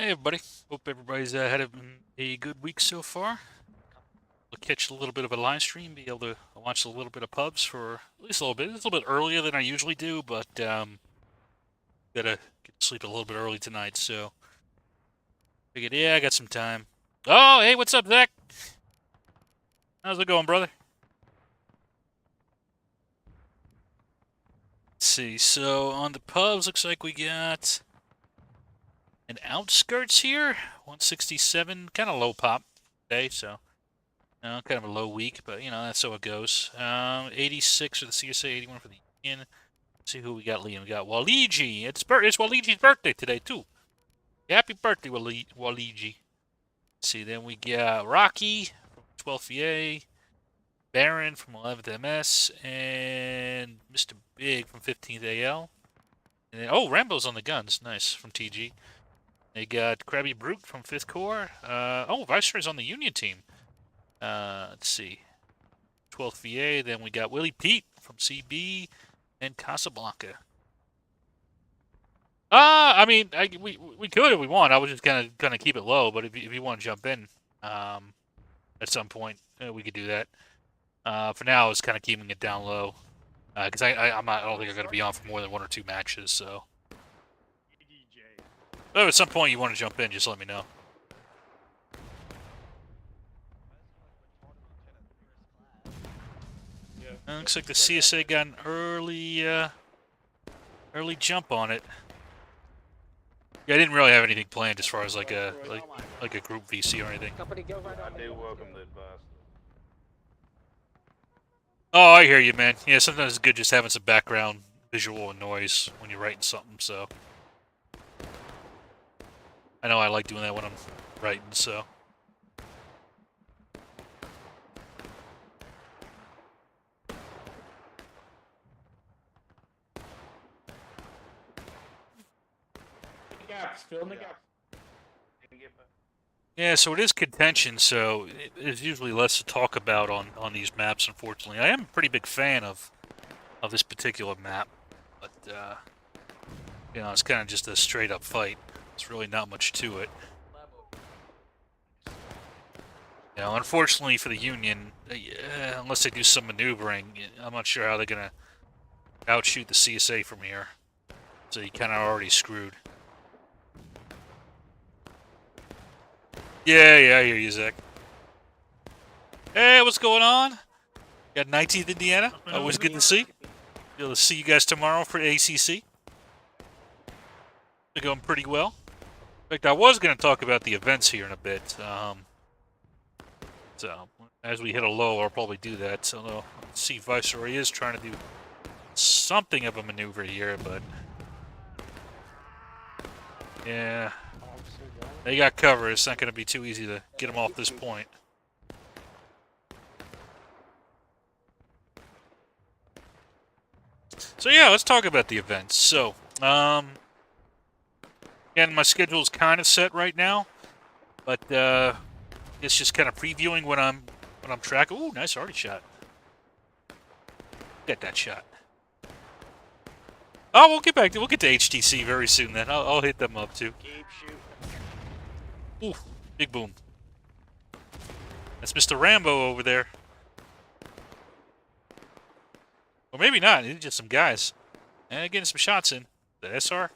Hey everybody, hope everybody's had a good week so far. We'll catch a little bit of a live stream, be able to watch a little bit of pubs for at least a little bit. It's a little bit earlier than I usually do, but gotta get to sleep a little bit early tonight, so figured, yeah, I got some time. Oh, hey, what's up, Zach? How's it going, brother? Let's see, so on the pubs, looks like we got an Outskirts here, 167, kind of low pop today, so kind of a low week, but that's how it goes. 86 for the CSA, 81 for the Union. Let's see who we got, Liam. We got Waligi. It's Waligi's birthday today too. Happy birthday, Waligi. Let's see, then we got Rocky from 12th VA, Baron from 11th MS, and Mr. Big from 15th AL. And then, oh, Rambo's on the guns. Nice, from TG. They got Krabby Brute from 5th Corps. Oh, Viceroy's on the Union team. Let's see. 12th VA, then we got Willie Pete from CB and Casablanca. I mean, we could if we want. I was just gonna keep it low, but if you want to jump in, at some point, we could do that. For now, it's kind of keeping it down low, because I don't think I'm gonna be on for more than 1 or 2 matches. So, if at some point you want to jump in, just let me know. Looks like the CSA got an early jump on it. Yeah, I didn't really have anything planned as far as like a group VC or anything. I do welcome the advice. Oh, I hear you, man. Yeah, sometimes it's good just having some background visual and noise when you're writing something, so. I know I like doing that when I'm writing, so. Fill in the gaps. Yeah, so it is contention, so there's usually less to talk about on these maps, unfortunately. I am a pretty big fan of this particular map, but, it's kind of just a straight-up fight. There's really not much to it. Unfortunately for the Union, unless they do some maneuvering, I'm not sure how they're going to outshoot the CSA from here. So you kind of already screwed. Yeah, I hear you, Zach. Hey, what's going on? Got 19th Indiana. Always good to see. Be able to see you guys tomorrow for ACC. They're going pretty well. In fact, I was going to talk about the events here in a bit. So, as we hit a low, I'll probably do that. So, let's see, Viceroy is trying to do something of a maneuver here, but yeah, they got cover. It's not going to be too easy to get them off this point. So yeah, let's talk about the events. So, again, my schedule is kind of set right now, but it's just kind of previewing when I'm tracking. Ooh, nice arty shot. Get that shot. Oh, we'll get to HTC very soon. Then I'll hit them up too. Keep shooting. Ooh, big boom. That's Mr. Rambo over there. Or maybe not. It's just some guys. And getting some shots in. The SR?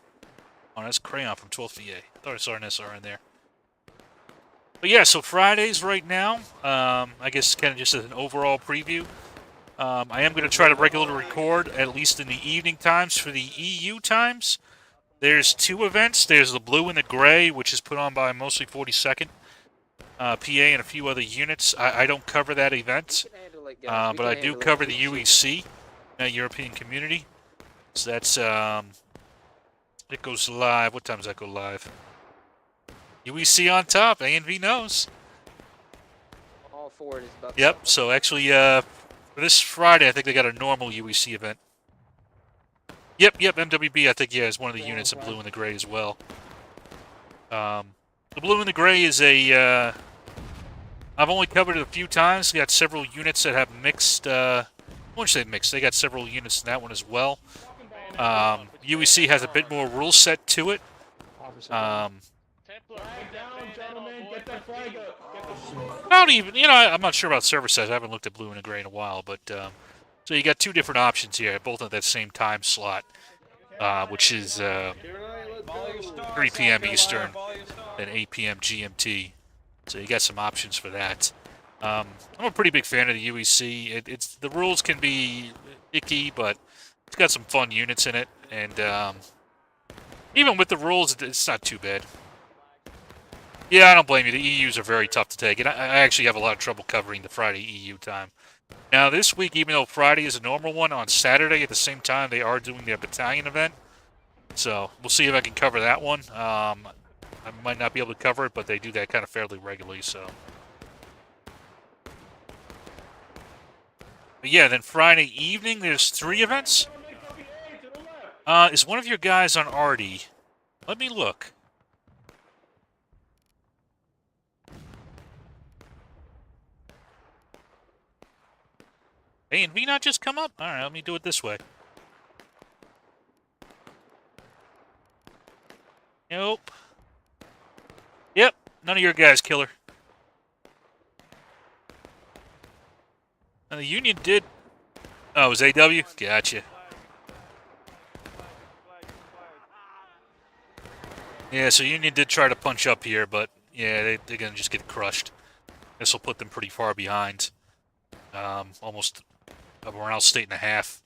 Oh, that's Crayon from 12th VA. I thought I saw an SR in there. But yeah, so Fridays right now, I guess kind of just as an overall preview. I am going to try to regularly record, at least in the evening times, for the EU times. There's 2 events. There's the blue and the gray, which is put on by mostly 42nd PA and a few other units. I don't cover that event, but I do cover the UEC, European Community. So that's, it goes live. What time does that go live? UEC on top. A&V knows. All forward is buck. Yep, so actually, for this Friday, I think they got a normal UEC event. Yep, MWB, I think, yeah, is one of the units of blue and the gray as well. The blue and the gray is a, I've only covered it a few times. They got several units that have mixed, I wouldn't say mixed, they got several units in that one as well. UEC has a bit more rule set to it. Flag down, gentlemen. Get that flag up. Get the... Not even, I'm not sure about server size. I haven't looked at blue and gray in a while, but so you got two different options here, both at that same time slot, which is 3 p.m. Eastern and 8 p.m. GMT. So you got some options for that. I'm a pretty big fan of the UEC. It's the rules can be icky, but it's got some fun units in it, and even with the rules, it's not too bad. Yeah, I don't blame you. The EUs are very tough to take, and I actually have a lot of trouble covering the Friday EU time. Now, this week, even though Friday is a normal one, on Saturday at the same time, they are doing their battalion event. So we'll see if I can cover that one. I might not be able to cover it, but they do that kind of fairly regularly, so. But yeah, then Friday evening, there's 3 events. Is one of your guys on Artie? Let me look. Hey, and V not just come up? Alright, let me do it this way. Nope. Yep, none of your guys, killer. Now, the Union did... Oh, it was AW? Gotcha. Yeah, so Union did try to punch up here, but yeah, they're going to just get crushed. This will put them pretty far behind. Almost around state and a half.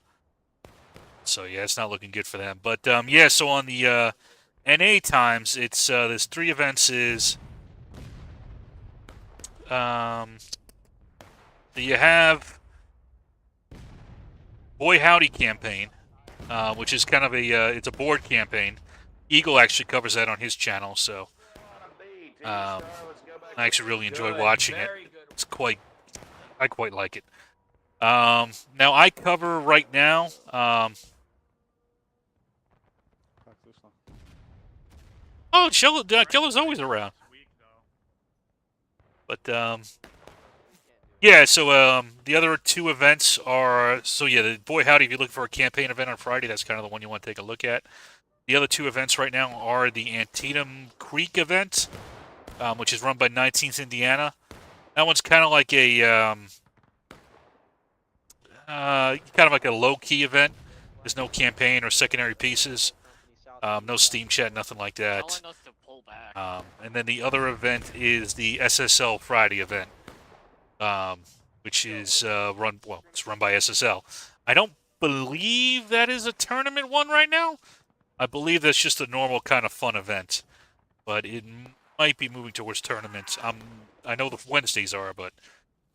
So yeah, it's not looking good for them. But yeah, so on the NA times, it's there's 3 events. Is you have Boy Howdy campaign, which is kind of a it's a board campaign. Eagle actually covers that on his channel, so I actually really enjoy watching it. It's I quite like it. Now I cover right now. Oh, Killer's always around. But yeah. So the other 2 events are the Boy Howdy. If you're looking for a campaign event on Friday, that's kind of the one you want to take a look at. The other 2 events right now are the Antietam Creek event, which is run by 19th Indiana. That one's kind of like a low-key event. There's no campaign or secondary pieces, no Steam chat, nothing like that. And then the other event is the SSL Friday event, which is it's run by SSL. I don't believe that is a tournament one right now. I believe that's just a normal kind of fun event, but it might be moving towards tournaments. I know the Wednesdays are, but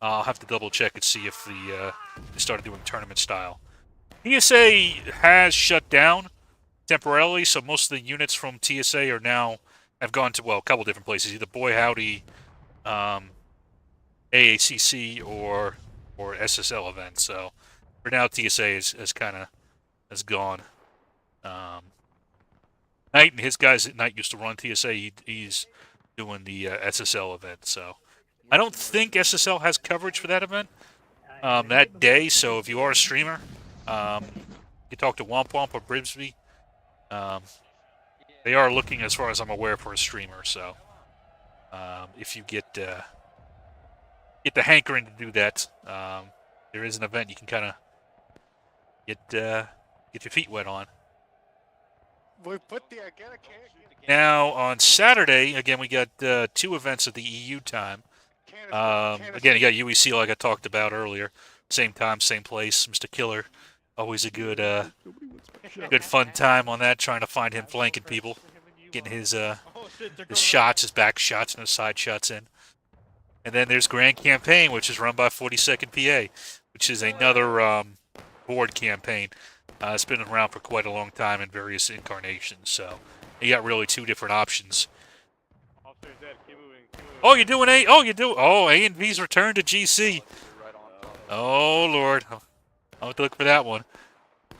I'll have to double check and see if they started doing tournament style. TSA has shut down temporarily, so most of the units from TSA have gone to a couple different places, either Boy Howdy, AACC, or SSL events. So for now, TSA has gone. Knight and his guys at Knight used to run TSA. He's doing the SSL event, so I don't think SSL has coverage for that event that day. So if you are a streamer, you talk to Womp Womp or Bribsby. They are looking, as far as I'm aware, for a streamer. So if you get the hankering to do that, there is an event you can kind of get your feet wet on. Now, on Saturday, again, we got 2 events at the EU time. Again, you got UEC like I talked about earlier. Same time, same place. Mr. Killer, always a good fun time on that, trying to find him flanking people. Getting his shots, his back shots, and his side shots in. And then there's Grand Campaign, which is run by 42nd PA, which is another board campaign. It's been around for quite a long time in various incarnations, so you got really 2 different options. Oh, you're doing A? Oh, you do? Oh, A and V's return to GC. Oh, Lord. I'll have to look for that one.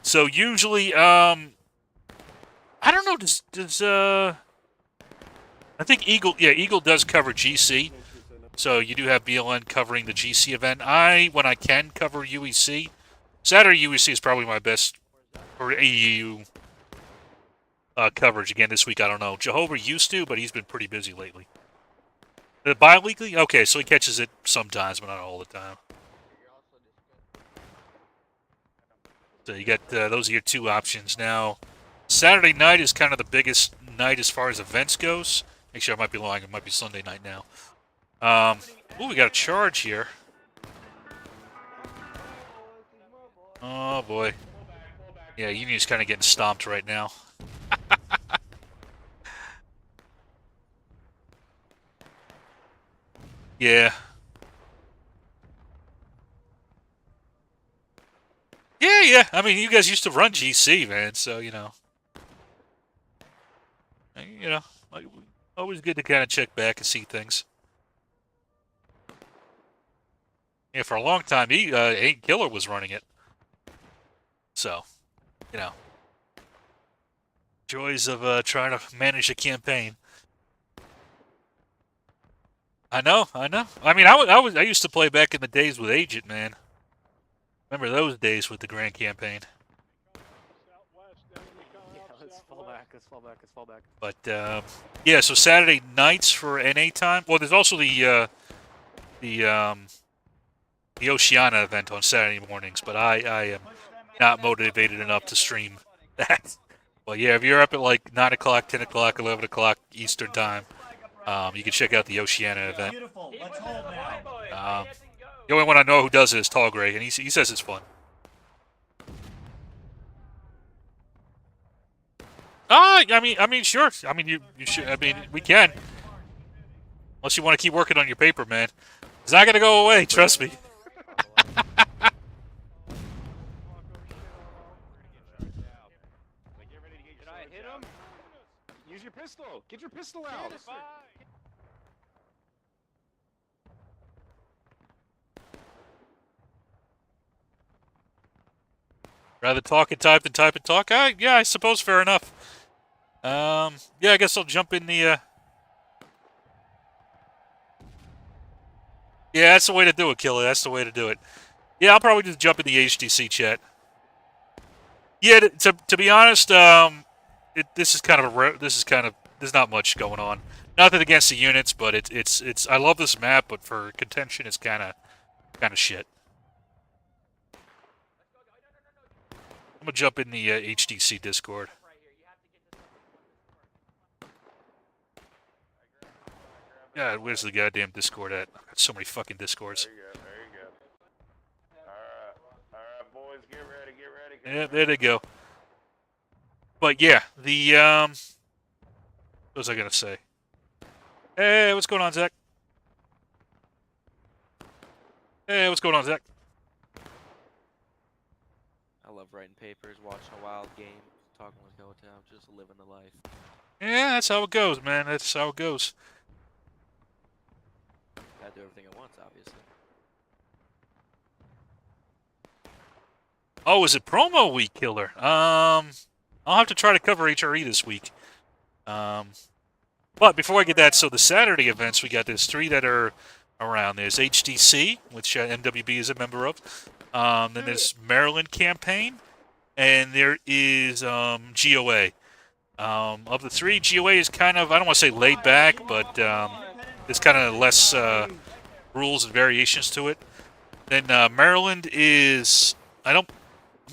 So usually, I don't know, does I think Eagle does cover GC. So you do have BLN covering the GC event. When I can, cover UEC. Saturday UEC is probably my best for AEU coverage again this week. I don't know. Jehovah used to, but he's been pretty busy lately. Bi-weekly? Okay, so he catches it sometimes, but not all the time. So you got those are your two options. Now, Saturday night is kind of the biggest night as far as events goes. Actually, I might be lying. It might be Sunday night now. Ooh, we got a charge here. Oh, boy. Yeah, Union's kind of getting stomped right now. Yeah. Yeah. I mean, you guys used to run GC, man, so, you know. Always good to kind of check back and see things. Yeah, for a long time, Ain't Killer was running it. So, you know. Joys of trying to manage a campaign. I know. I mean, I used to play back in the days with Agent, man. Remember those days with the Grand Campaign. Yeah, let's fall back. But yeah, so Saturday nights for NA time. Well, there's also the Oceana event on Saturday mornings, but I am not motivated enough to stream that. But yeah, if you're up at like 9 o'clock, 10 o'clock, 11 o'clock Eastern time, you can check out the Oceana event. The only one I know who does it is Tall Gray, and he says it's fun. I mean, sure. I mean, you should. I mean, we can. Unless you want to keep working on your paper, man. It's not gonna go away. Trust me. Did I hit him? Use your pistol. Get your pistol out. Rather talk and type than type and talk. Yeah, I suppose fair enough. Yeah, I guess I'll jump in the. Yeah, that's the way to do it, Killer. That's the way to do it. Yeah, I'll probably just jump in the HTC chat. Yeah, to be honest, this is kind of there's not much going on. Nothing against the units, but it's I love this map, but for contention, it's kind of shit. I'm gonna jump in the HTC Discord. God, where's the goddamn Discord at? I've got so many fucking Discords. There you go. Alright, boys, get ready. Yeah, there they go. But yeah, what was I gonna say? Hey, what's going on, Zach? Hey, what's going on, Zach? I love writing papers, watching a wild game, talking with Kotow, just living the life. Yeah, that's how it goes, man. That's how it goes. Gotta do everything at once, obviously. Oh, is it promo week, Killer? I'll have to try to cover HRE this week. But before I get that, so the Saturday events, we got there's 3 that are around. There's HDC, which MWB is a member of. Then there's Maryland Campaign, and there is GOA. Of the 3, GOA is kind of, I don't want to say laid back, but there's kind of less rules and variations to it. Then Maryland is, I'm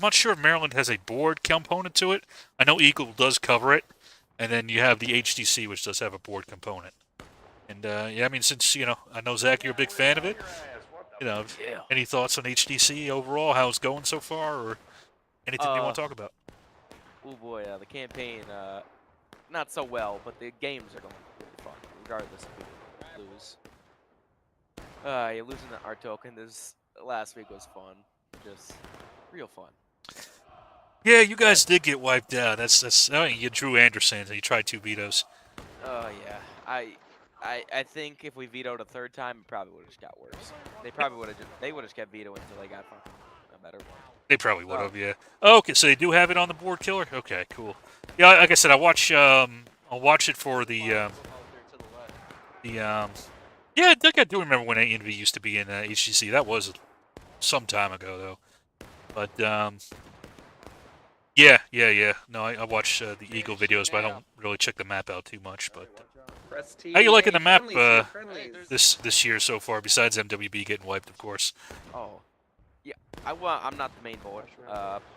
not sure if Maryland has a board component to it. I know Eagle does cover it. And then you have the HDC, which does have a board component. And, yeah, I mean, since, you know, I know, Zach, you're a big fan of it. You know, any thoughts on HDC overall, how it's going so far, or anything you want to talk about? Oh boy, the campaign, not so well, but the games are going really fun, regardless if we lose. You're losing our token. This last week was fun, just real fun. Yeah, you guys did get wiped out. That's. I mean, you drew Anderson and you tried 2 vetoes. Oh yeah, I think if we vetoed a 3rd time, it probably would have just got worse. They probably would have just kept vetoing until they got a better one. They probably would have, yeah. Oh, okay, so they do have it on the board, Killer. Okay, cool. Yeah, like I said, I'll watch it for the yeah, I think I do remember when ANV used to be in HGC. That was some time ago, though. But Yeah. No, I watch the Eagle videos, but I don't really check the map out too much. But Press T. how you liking Hey, the map friendlies here, friendlies. this year so far? Besides MWB getting wiped, of course. Oh, yeah. I'm not the main board.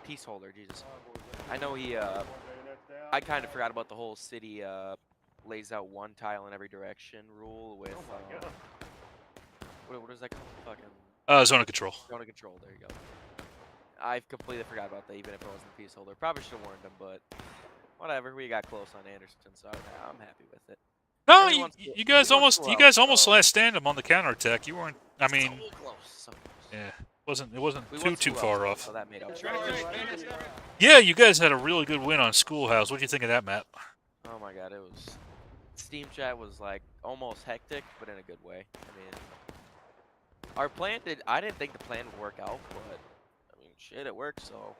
Peace holder. Jesus. I know he. I kind of forgot about the whole city. Lays out one tile in every direction rule with. What is that called? Fucking. Zone of control. Zone of control. There you go. I completely forgot about that, even if I wasn't a peace holder. Probably should have warned him, but whatever. We got close on Anderson, so I'm happy with it. No, Everyone's you guys almost last stand him on the counterattack. You weren't. I mean, so close. So close. yeah, it wasn't We won too Schoolhouse, far though, off. So that made up. Yeah, you guys had a really good win on Schoolhouse. What do you think of that map? Oh my god, it was. Steam chat was like almost hectic, but in a good way. I mean, our plan did. I didn't think the plan would work out, but I mean, shit, it worked. So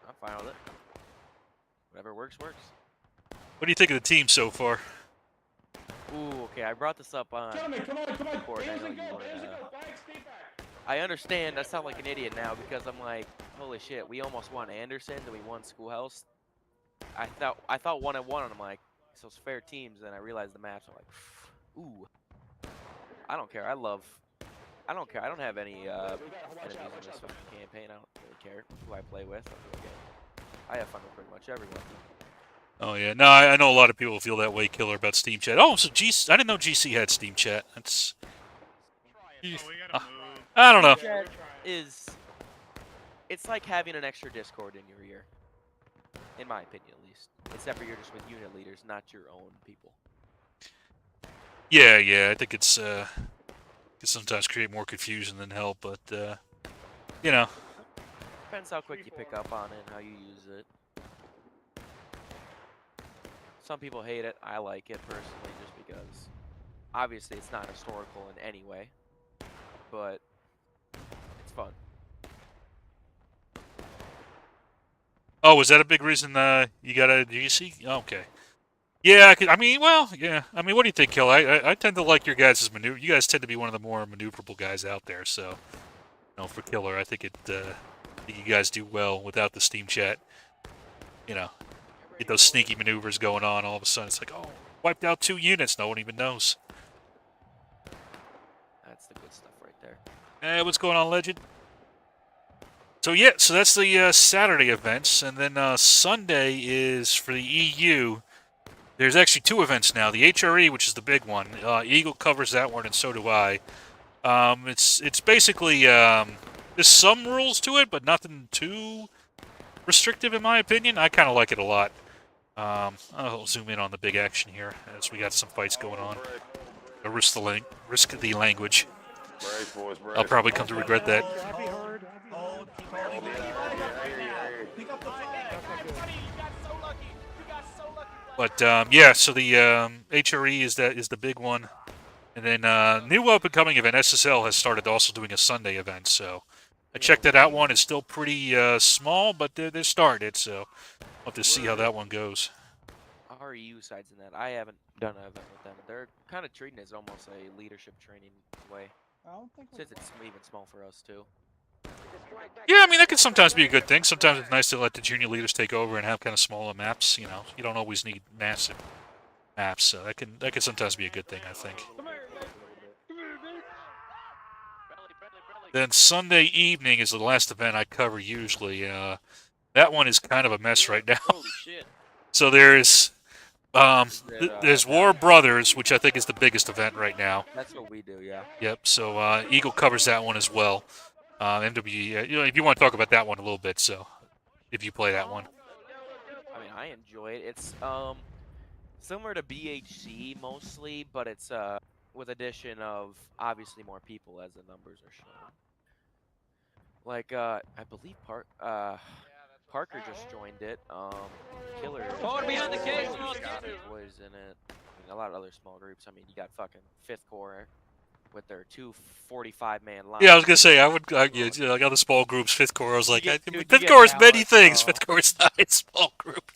I'm fine with it. Whatever works, works. What do you think of the team so far? Ooh, okay. I brought this up on. Gentlemen, come on. Board, I know you weren't, I understand. I sound like an idiot now because I'm like, holy shit, we almost won Anderson, then we won Schoolhouse. I thought 1-1, and I'm like, so it's fair teams. Then I realized the match. I'm like, ooh, I don't care. I don't care. I don't have any enemies in this fucking campaign. I don't really care who I play with. I have fun with pretty much everyone. Oh yeah, no, I know a lot of people feel that way, Killer, about Steam Chat. Oh, so I didn't know GC had Steam Chat. That's. I don't know. Chat it's like having an extra Discord in your ear, in my opinion at least. Except for you're just with unit leaders, not your own people. Yeah, I think it's can sometimes create more confusion than help, but you know. Depends how quick you pick up on it and how you use it. Some people hate it. I like it personally just because obviously it's not historical in any way, but it's fun. Oh, was that a big reason you got a GC? Okay. Yeah, I mean, well, yeah. I mean, what do you think, Kill? I tend to like your guys' maneuver. You guys tend to be one of the more maneuverable guys out there. So, you know, for Killer, I think you guys do well without the Steam Chat. You know, get those sneaky maneuvers going on. All of a sudden, it's like, oh, wiped out 2 units. No one even knows. That's the good stuff right there. Hey, what's going on, Legend? So yeah, so that's the Saturday events, and then Sunday is for the EU. There's actually 2 events now. The HRE, which is the big one. Eagle covers that one, and so do I. It's basically there's some rules to it, but nothing too restrictive in my opinion. I kind of like it a lot. I'll zoom in on the big action here as we got some fights going on. Risk the language. Brace, boys, brace. I'll probably come to regret that. But yeah, so the HRE is the big one, and then new up and coming event SSL has started also doing a Sunday event. So I checked that out. One is still pretty small, but they're started. So I'll have to see how that one goes. REU sides in that. I haven't done an event with them. They're kind of treating it as almost a leadership training way. Since it's even small for us too. Yeah, I mean that can sometimes be a good thing. Sometimes it's nice to let the junior leaders take over and have kind of smaller maps. You know, you don't always need massive maps, so that can sometimes be a good thing, I think. Then Sunday evening is the last event I cover usually. That one is kind of a mess right now. Holy shit. So there's War Brothers, which I think is the biggest event right now. That's what we do, yeah. Yep. So Eagle covers that one as well. MWE, you know, if you want to talk about that one a little bit, so if you play that one. I mean, I enjoy it. It's similar to BHC mostly, but it's with addition of obviously more people as the numbers are shown. Like I believe Parker just joined it. Killer. Forward behind the cage, Boys in it. I mean, a lot of other small groups. I mean, you got fucking 5th Corps with their 2 45-man lines. Yeah, I was gonna say yeah, like other small groups. 5th Corps, I was like, Dude, 5th Corps is many balance, things. 5th Corps is not a small group.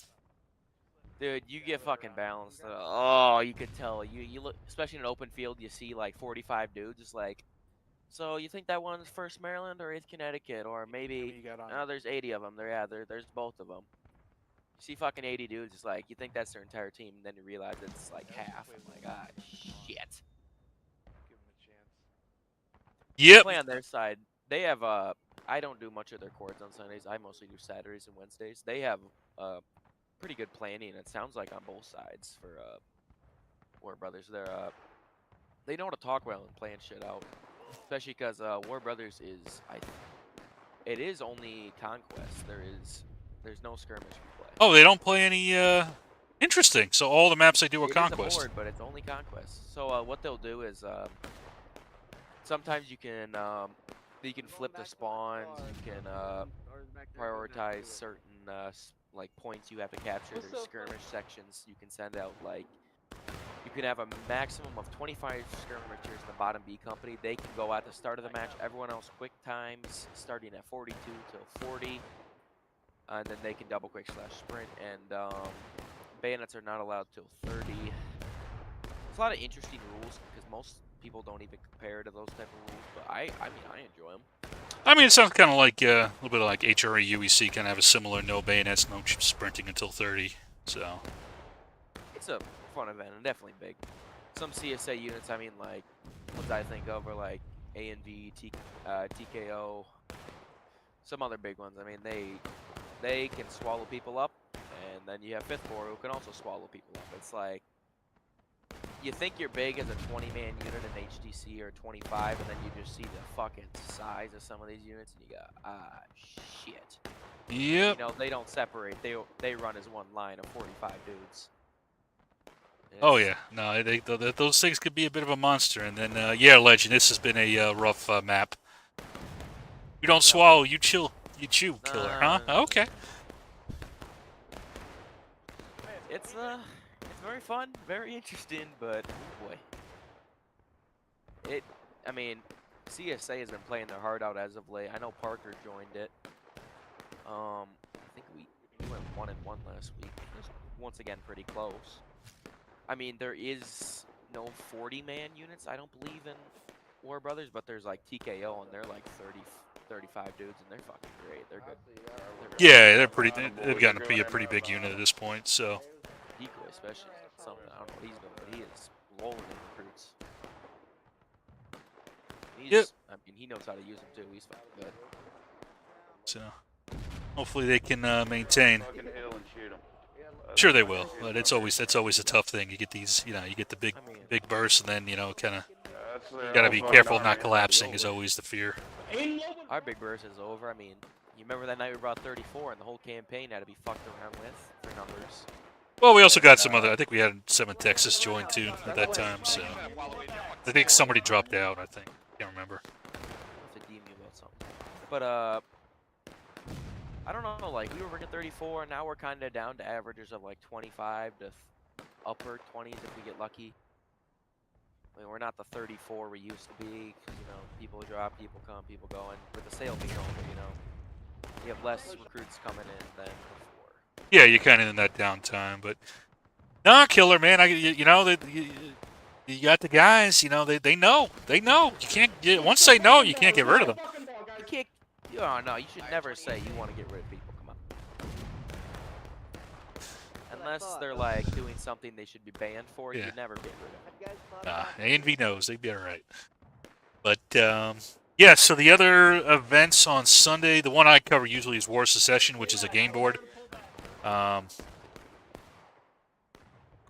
Dude, you get fucking balanced. Oh, you can tell. You look, especially in an open field, you see like 45 dudes. It's like, so you think that one's 1st Maryland or 8th Connecticut, or maybe there's 80 of them. There's both of them. see fucking 80 dudes, it's like, you think that's their entire team, and then you realize it's like half. I'm like, ah, shit. Give him a chance. Yep. Play on their side. They have, I don't do much of their courts on Sundays. I mostly do Saturdays and Wednesdays. They have, pretty good planning, it sounds like, on both sides for, War Brothers. They know how to talk well and plan shit out. Especially because, War Brothers is, it is only Conquest. There's no skirmish we play. Oh, they don't play any. Interesting. So all the maps they do are It conquest. is a board, but it's only Conquest. So what they'll do is sometimes you can flip the spawns. You can prioritize certain like points you have to capture. There's skirmish sections you can send out. Like you can have a maximum of 25 skirmishers in the bottom B company. They can go at the start of the match. Everyone else quick times starting at 42 till 40. And then they can double quick / sprint, and bayonets are not allowed till 30. There's a lot of interesting rules because most people don't even compare to those type of rules, but I mean I enjoy them. I mean, it sounds kind of like a little bit like HRE UEC kind of have a similar no bayonets, no sprinting until 30. So It's a fun event and definitely big. Some CSA units, I mean, like ones I think of are like ANV, TKO, some other big ones. I mean, they can swallow people up, and then you have 5th Corps who can also swallow people up. It's like, you think you're big as a 20-man unit in HDC or 25, and then you just see the fucking size of some of these units, and you go, ah, shit. yep. You know, they don't separate. They run as one line of 45 dudes. Oh yeah, no, those things could be a bit of a monster. And then yeah, Legend, this has been a rough map. You don't swallow, you chill, you chew, killer, huh? Okay. It's very fun, very interesting, but oh boy. I mean, CSA has been playing their heart out as of late. I know Parker joined it. I think we went 1-1 last week. It was once again pretty close. I mean, there is no 40-man units, I don't believe, in War Brothers, but there's like TKO, and they're like 30, 35 dudes, and they're fucking great. They're good. Yeah, they're pretty. They've gotten to be a pretty big unit at this point. So Decoy, especially something. I don't know what he's doing, but he is rolling in recruits. I mean, he knows how to use them too. He's fucking good. So hopefully they can maintain. Fucking hill and shoot him. Sure they will, but that's always a tough thing. You get these, you get the big bursts, and then kind of you gotta be careful not collapsing. Is always the fear. Our big burst is over. I mean, you remember that night we brought 34, and the whole campaign had to be fucked around with for numbers. Well, we also got some other. I think we had 7 Texas join too at that time. So I think somebody dropped out. I think can't remember. I'll have to DM you about something. But I don't know. Like we were bringing 34, and now we're kind of down to averages of like 25 to upper 20s if we get lucky. I mean, we're not the 34 we used to be. People drop, people come, people go, and with the sale being over, we have less recruits coming in than before. Yeah, you're kind of in that downtime, but nah, killer man. You got the guys. They know. You can't once they know, you can't get rid of them. You can't. Oh no, you should never say you want to get rid of people. Come on. Unless they're like doing something they should be banned for, Yeah. you never get rid of them. Nah, A&V knows. They'd be all right. But yeah, so the other events on Sunday, the one I cover usually is War Secession, which is a game board. I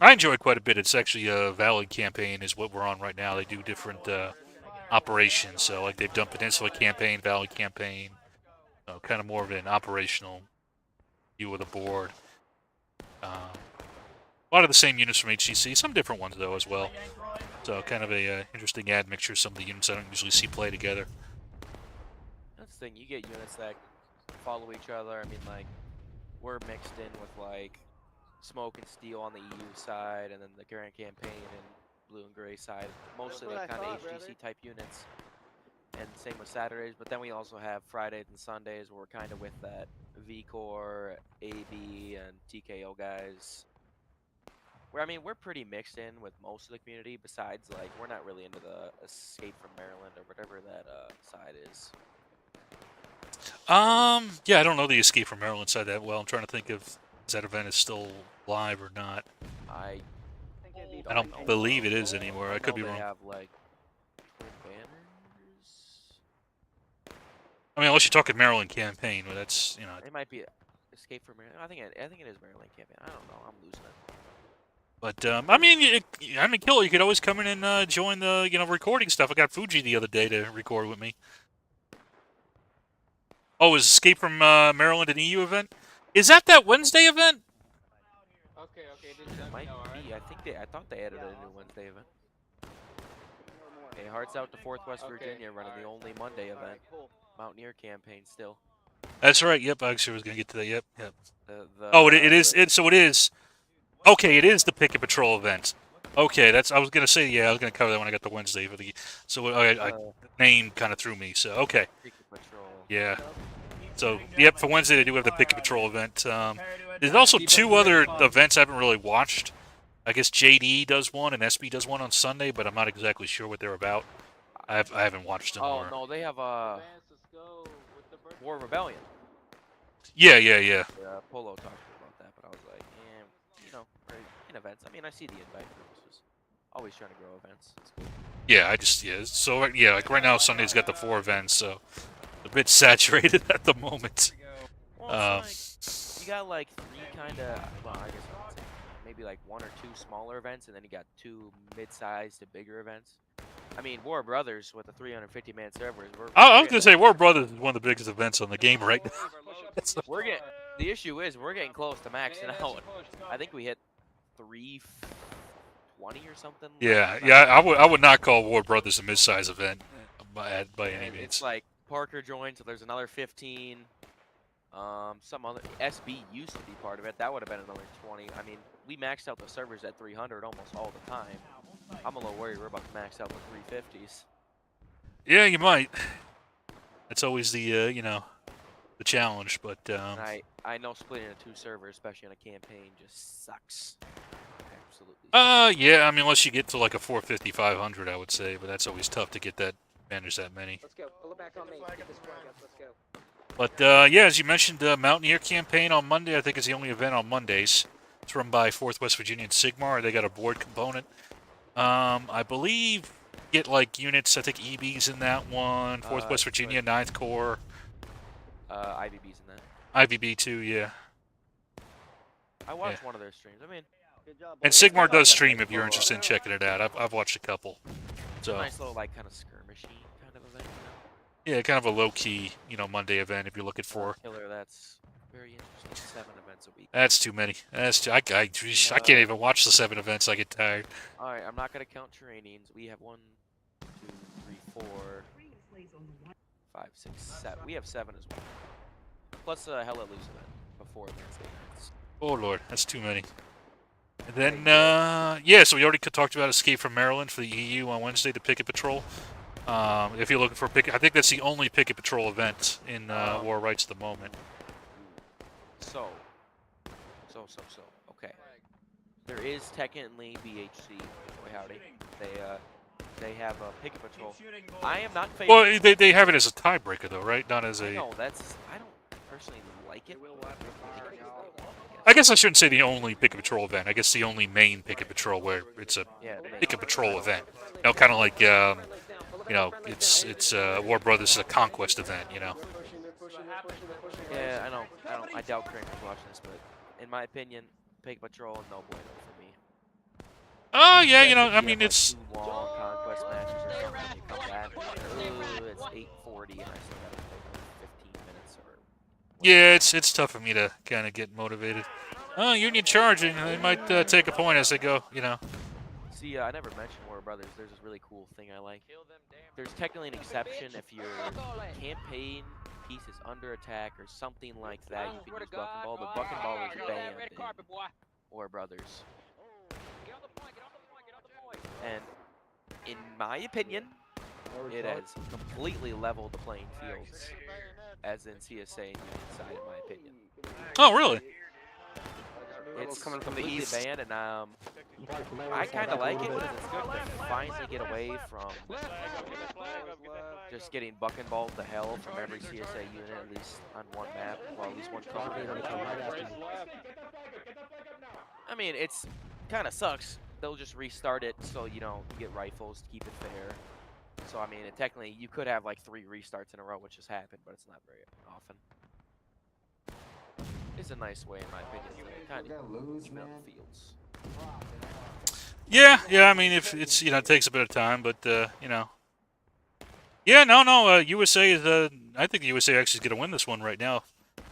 enjoy it quite a bit. It's actually a Valley campaign is what we're on right now. They do different operations. So like they've done Peninsula campaign, Valley campaign, kind of more of an operational view of the board. A lot of the same units from HCC, some different ones though as well. So kind of a interesting admixture of some of the units I don't usually see play together. That's the thing. You get units that follow each other. I mean, like we're mixed in with like Smoke and Steel on the EU side, and then the Grand Campaign and Blue and Gray side. Mostly like kind of HGC type units. And same with Saturdays, but then we also have Fridays and Sundays where we're kind of with that V-Core, AB, and TKO guys. We're pretty mixed in with most of the community. Besides, like, we're not really into the Escape from Maryland or whatever that side is. Yeah, I don't know the Escape from Maryland side that well. I'm trying to think of that event is still live or not. I I don't believe it is anymore. I could be know wrong. They have like banners. I mean, unless you're talking Maryland campaign, but that's, you know. It might be Escape from Maryland. I think it is Maryland campaign. I don't know. I'm losing it. But I mean, Killer, you could always come in and join the recording stuff. I got Fuji the other day to record with me. Oh, is Escape from Maryland an EU event? Is that Wednesday event? Okay, It might be. I thought they added a new Wednesday event. Okay, Hearts out to West Virginia running the only Monday event. Mountaineer campaign still. That's right. Yep, I actually was gonna get to that. Yep. Oh, It is. So it is. Okay, it is the Picket Patrol event. Okay, I was gonna say. Yeah, I was gonna cover that when I got the Wednesday for the. So the name kind of threw me. So okay. Picket Patrol. Yeah. So yep, for Wednesday they do have the Picket Patrol event. There's also 2 other events I haven't really watched. I guess JD does one and SB does one on Sunday, but I'm not exactly sure what they're about. I haven't watched them. Oh no, they have War Rebellion. Yeah. Polo talked about that, but I was like, right, in events. I mean, I see the invite groups. Just always trying to grow events. It's cool. Yeah, So like right now Sunday's got the 4 events, so a bit saturated at the moment. Well, it's you got like 3 kind of. Well, I guess I would say maybe like 1 or 2 smaller events, and then you got 2 mid-sized to bigger events. I mean, War Brothers with the 350-man servers. I was gonna say War Brothers is one of the biggest events on the game right now. The issue is we're getting close to maxing out. I think we hit 320 or something. Yeah. I would not call War Brothers a mid-size event by any means. It's like Parker joined, so there's another 15. Some other SB used to be part of it. That would have been another 20. I mean, we maxed out the servers at 300 almost all the time. I'm a little worried we're about to max out the 350s. Yeah, you might. That's always the the challenge, but I know splitting into 2 servers, especially on a campaign, just sucks. Absolutely. Yeah. I mean, unless you get to like a 450, 500, I would say, but that's always tough to get manage that many. Let's go. Pull it back on me. Get this flag up. Let's go. But yeah, as you mentioned, Mountaineer campaign on Monday. I think is the only event on Mondays. It's run by West Virginia and Sigmar. They got a board component. I believe get like units. I think EB's in that one. West Virginia, 9th Corps. IVB's in that. IVB too, yeah. I watched one of their streams. I mean, and Sigmar does stream if you're interested in checking it out. I've watched a couple. So nice little like kind of skirmishy kind of event. Yeah, kind of a low key, Monday event if you're looking for. Killer, that's very interesting. 7 events a week. That's too many. I can't even watch the 7 events. I get tired. All right, I'm not gonna count Terrainians. We have 1, 2, 3, 4, 5, 6, 7. We have 7 as well. Plus a Hella Loose event before Wednesday nights. Oh lord, that's too many. And then yeah, so we already talked about Escape from Maryland for the EU on Wednesday, the Picket Patrol. If you're looking for I think that's the only Picket Patrol event in War Rights at the moment. So. Okay. There is technically BHC. Boy howdy. They have a Picket Patrol. I am not favoring. Well, they have it as a tiebreaker though, right? Not as a. No, I don't personally like it. I guess I shouldn't say the only Picket Patrol event. I guess the only main Picket Patrol where it's a Picket Patrol event. Kind of like it's War Brothers is a conquest event. Yeah, I know. I doubt Kramer's watching this, but in my opinion, Picket Patrol no bueno for me. Oh yeah, I mean it's. 2 long conquest matches or something. You come back, it's 8:40, and I still got to play 15 minutes or. Yeah, it's tough for me to kind of get motivated. Oh, Union charging. They might take a point as they go. See, I never mentioned War Brothers. There's this really cool thing I like. There's technically an exception if your campaign piece is under attack or something like that. You can use Buck and Ball, but Buck and Ball is banned in War Brothers. And in my opinion, it has completely leveled the playing fields, as in CSA and Union side, in my opinion. Oh, really? It's coming from the east band, and I kind of like it because it's good to finally get away from just getting buck-and-balled to hell from every CSA unit, at least on one map, well, at least one company. I mean, it's kind of sucks. They'll just restart it so you get rifles to keep it fair. So I mean, technically you could have like 3 restarts in a row, which has happened, but it's not very often. It's a nice way, in my opinion, to kind of even out the fields. Yeah. I mean, if it's it takes a bit of time, but yeah, no. USA is. I think the USA actually is going to win this one right now,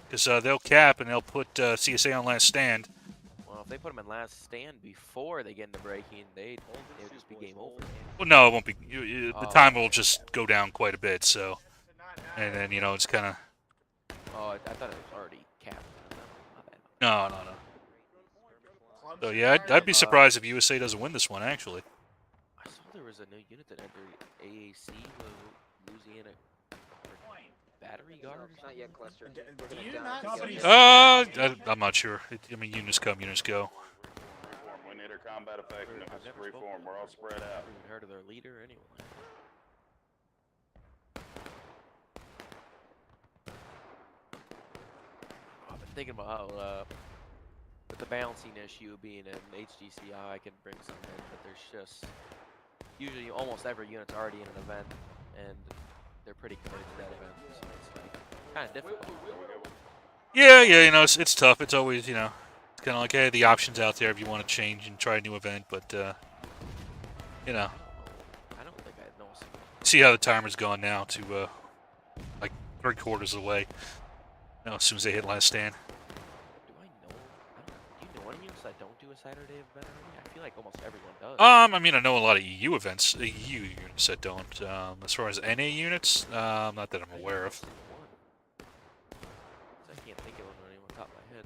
because they'll cap and they'll put CSA on last stand. Well, if they put them in last stand before they get into breaking, it would just be game over. Well, no, it won't be. The time will just go down quite a bit. So, and then it's kind of. Oh, I thought it was already capped. No. So yeah, I'd be surprised if USA doesn't win this one. Actually. I saw there was a new unit that entered AAC, Louisiana Battery Guard or something. Not yet, Cluster. I'm not sure. I mean, units come, units go. We need our combat effectiveness. Reform. We're all spread out. I've even heard of their leader anyway. I've been thinking about how, with the balancing issue being an HDC, how I can bring some in, but there's just usually almost every unit's already in an event, and they're pretty committed to that event, so it's like kind of difficult. Yeah, it's tough. It's always, it's kind of like, hey, the option's out there if you want to change and try a new event, but, I don't think I know. See how the timer's gone now to, like, 3/4 of the way. As soon as they hit last stand. Do you know any units that don't do a Saturday event already? I feel like almost everyone does. I mean, I know a lot of EU events, EU units that don't. As far as NA units, not that I'm aware of. I can't think of one on the top of my head.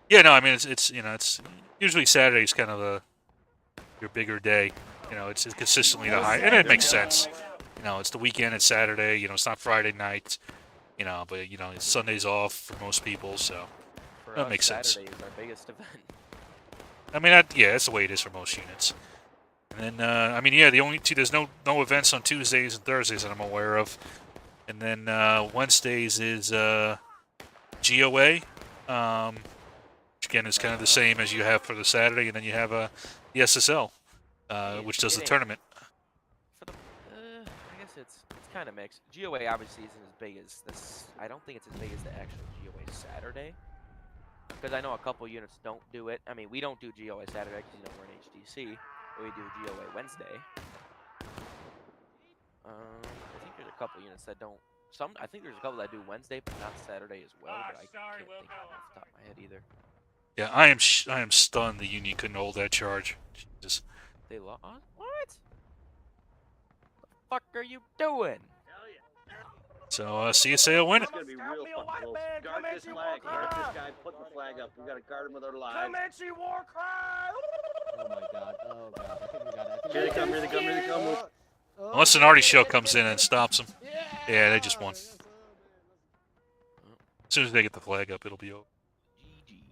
Yeah, no, I mean, it's usually Saturday's kind of your bigger day. It's consistently the high, and it makes sense. It's the weekend, it's Saturday, it's not Friday night, but, it's Sunday's off for most people, so that makes sense. Saturday is our biggest event. I mean, that's the way it is for most units. And then, I mean, yeah, the only there's no events on Tuesdays and Thursdays that I'm aware of. And then Wednesdays is GOA, which again is kind of the same as you have for the Saturday, and then you have the SSL, which does the tournament. I guess it's kind of mixed. GOA obviously isn't as big as this. I don't think it's as big as the actual GOA Saturday, because I know a couple units don't do it. I mean, we don't do GOA Saturday because we're in HDC. But we do GOA Wednesday. I think there's a couple units that don't. I think there's a couple that do Wednesday, but not Saturday as well. But I can't think of it off the top of my head either. Yeah, I am stunned the Union couldn't hold that charge. Jesus. They lost. What? The fuck are you doing? So CSA will win it. It's gonna be real fucking close. Guard this flag. Guard this guy. Put the flag up. We gotta guard him with our lives. Comanche war cry! Oh my god. Oh god. I think we got it. Here they come. Here they come. Here they come. Unless an arty shell comes in and stops them. Yeah, they just won. As soon as they get the flag up, it'll be over. GG.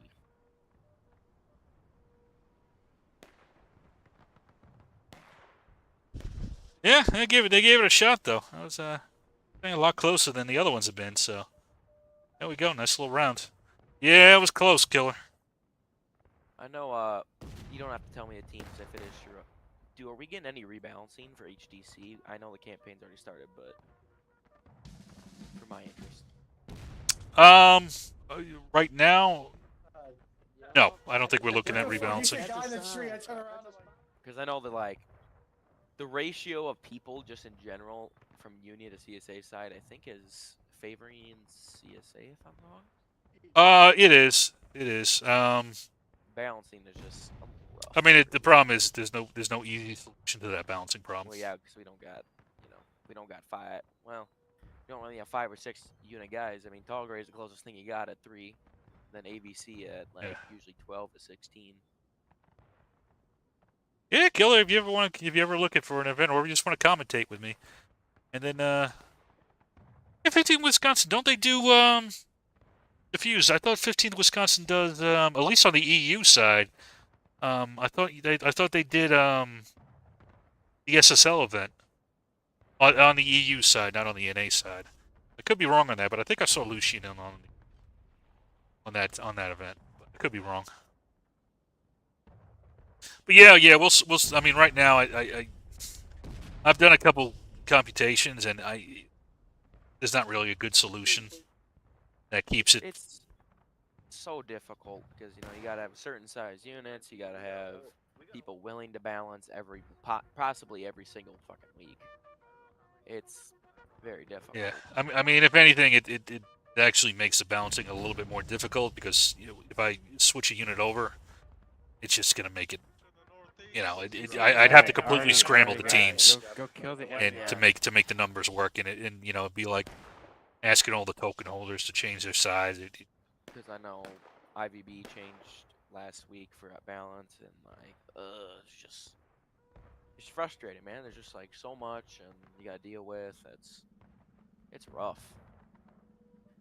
Yeah, they gave it a shot though. That was a lot closer than the other ones have been. So there we go. Nice little round. Yeah, it was close, Killer. I know. You don't have to tell me the teams I finished. Are we getting any rebalancing for HDC? I know the campaign's already started, but for my interest. Right now, no. I don't think we're looking at rebalancing. Because I know that the ratio of people just in general from Union to CSA side, I think, is favoring CSA, if I'm wrong. It is. It is. Balancing is just rough. I mean, the problem is there's no easy solution to that balancing problem. Well, yeah, because we don't got, we don't got 5. Well, you don't really have 5 or 6 unit guys. I mean, Tall Gray is the closest thing you got at 3. Then ABC at usually 12 to 16. Yeah, Killer. If you ever looking for an event, or if you just want to commentate with me, and then in 15th Wisconsin, don't they do diffuse? I thought 15th Wisconsin does at least on the EU side. I thought they did the SSL event on the EU side, not on the NA side. I could be wrong on that, but I think I saw Lucian on that event. But I could be wrong. But yeah, we'll. I mean, right now, I've done a couple computations, and there's not really a good solution that keeps it. It's so difficult because you gotta have certain size units. You gotta have people willing to balance possibly every single fucking week. It's very difficult. Yeah, I mean, if anything, it actually makes the balancing a little bit more difficult because if I switch a unit over, it's just gonna make it. I'd have to completely scramble the teams Go kill the and to make the numbers work, and it'd be like asking all the token holders to change their size. Because I know IVB changed last week for that balance, and it's frustrating, man. There's just like so much, and you gotta deal with. It's rough,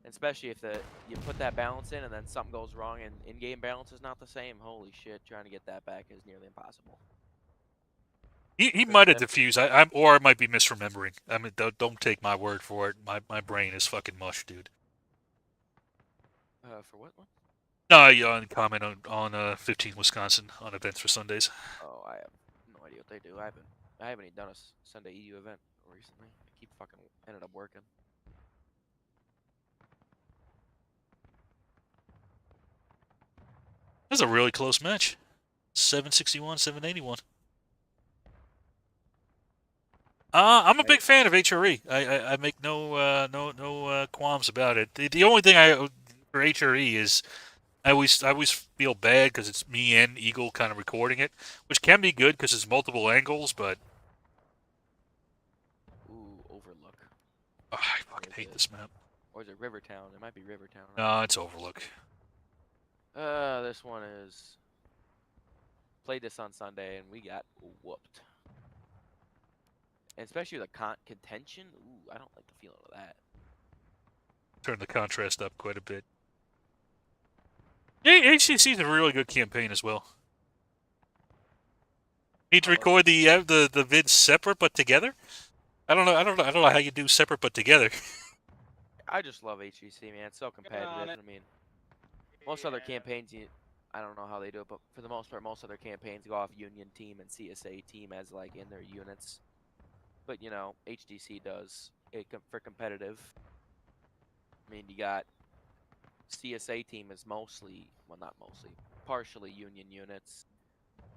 and especially if you put that balance in, and then something goes wrong, and in-game balance is not the same. Holy shit, trying to get that back is nearly impossible. He might have diffused. Or I might be misremembering. I mean, don't take my word for it. My brain is fucking mush, dude. For what one? No, you comment on 15 Wisconsin on events for Sundays. Oh, I have no idea what they do. I haven't even done a Sunday EU event recently. I keep fucking ended up working. That's a really close match. 761, 781. I'm a big fan of HRE. I make no qualms about it. The only thing for HRE is I always feel bad because it's me and Eagle kind of recording it, which can be good because it's multiple angles, but Ooh, Overlook. I fucking hate this map. Or is it Rivertown? It might be Rivertown. No, it's Overlook. This one is. Played this on Sunday and we got whooped. And especially the contention. Ooh, I don't like the feeling of that. Turn the contrast up quite a bit. Yeah, HCC is a really good campaign as well. Need to record the vids separate but together. I don't know how you do separate but together. I just love HGC, man. It's so competitive. I mean, most other campaigns, I don't know how they do it, but for the most part, most other campaigns go off Union team and CSA team as like in their units. But HDC does it for competitive. I mean, you got CSA team is partially Union units.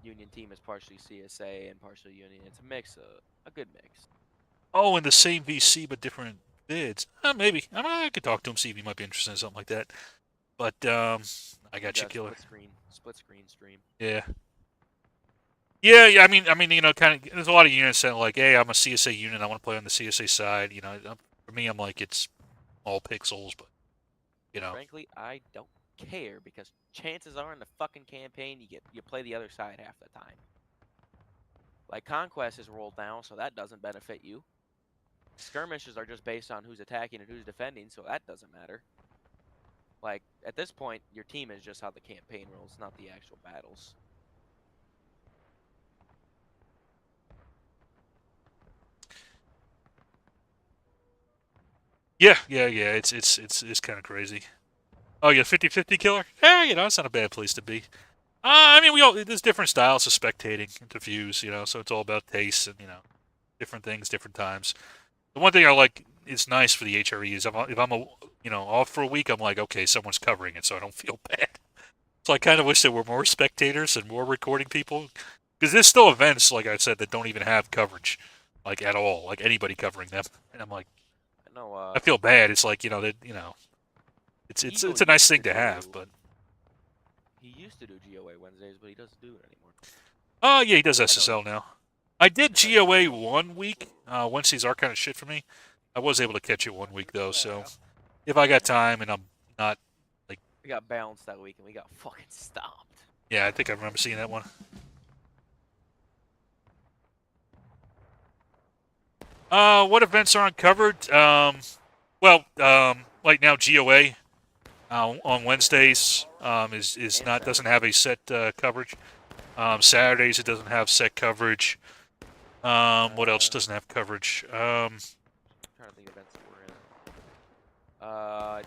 Union team is partially CSA and partially Union. It's a mix, a good mix. Oh, and the same VC but different bids. Maybe. I could talk to him, see if he might be interested in something like that. But I got you, killer. Split screen stream. Yeah. Yeah. I mean, kind of. There's a lot of units saying like, "Hey, I'm a CSA unit. I want to play on the CSA side." For me, I'm like, it's all pixels, but Frankly, I don't care because chances are in the fucking campaign you play the other side half the time. Like Conquest is rolled down, so that doesn't benefit you. Skirmishes are just based on who's attacking and who's defending, so that doesn't matter. Like at this point, your team is just how the campaign rolls, not the actual battles. Yeah. It's kind of crazy. Oh, yeah, 50-50 killer. It's not a bad place to be. I mean, there's different styles of spectating and views, so it's all about taste and different things, different times. The one thing I like is nice for the HRE is if I'm off for a week, I'm like, okay, someone's covering it, so I don't feel bad. So I kind of wish there were more spectators and more recording people, because there's still events, like I said, that don't even have coverage, like at all, like anybody covering them, and I'm like, I feel bad. It's like it's a nice thing to have, but he used to do GOA Wednesdays, but he doesn't do it anymore. Oh yeah, he does SSL now. I did GOA 1 week. Wednesdays are kind of shit for me. I was able to catch it 1 week though, so if I got time and I'm not like we got balanced that week and we got fucking stomped. Yeah, I think I remember seeing that one. What events aren't covered? Well, right now GOA on Wednesdays is not doesn't have a set coverage. Saturdays it doesn't have set coverage. What else doesn't have coverage? I'm trying to think of events that we're in.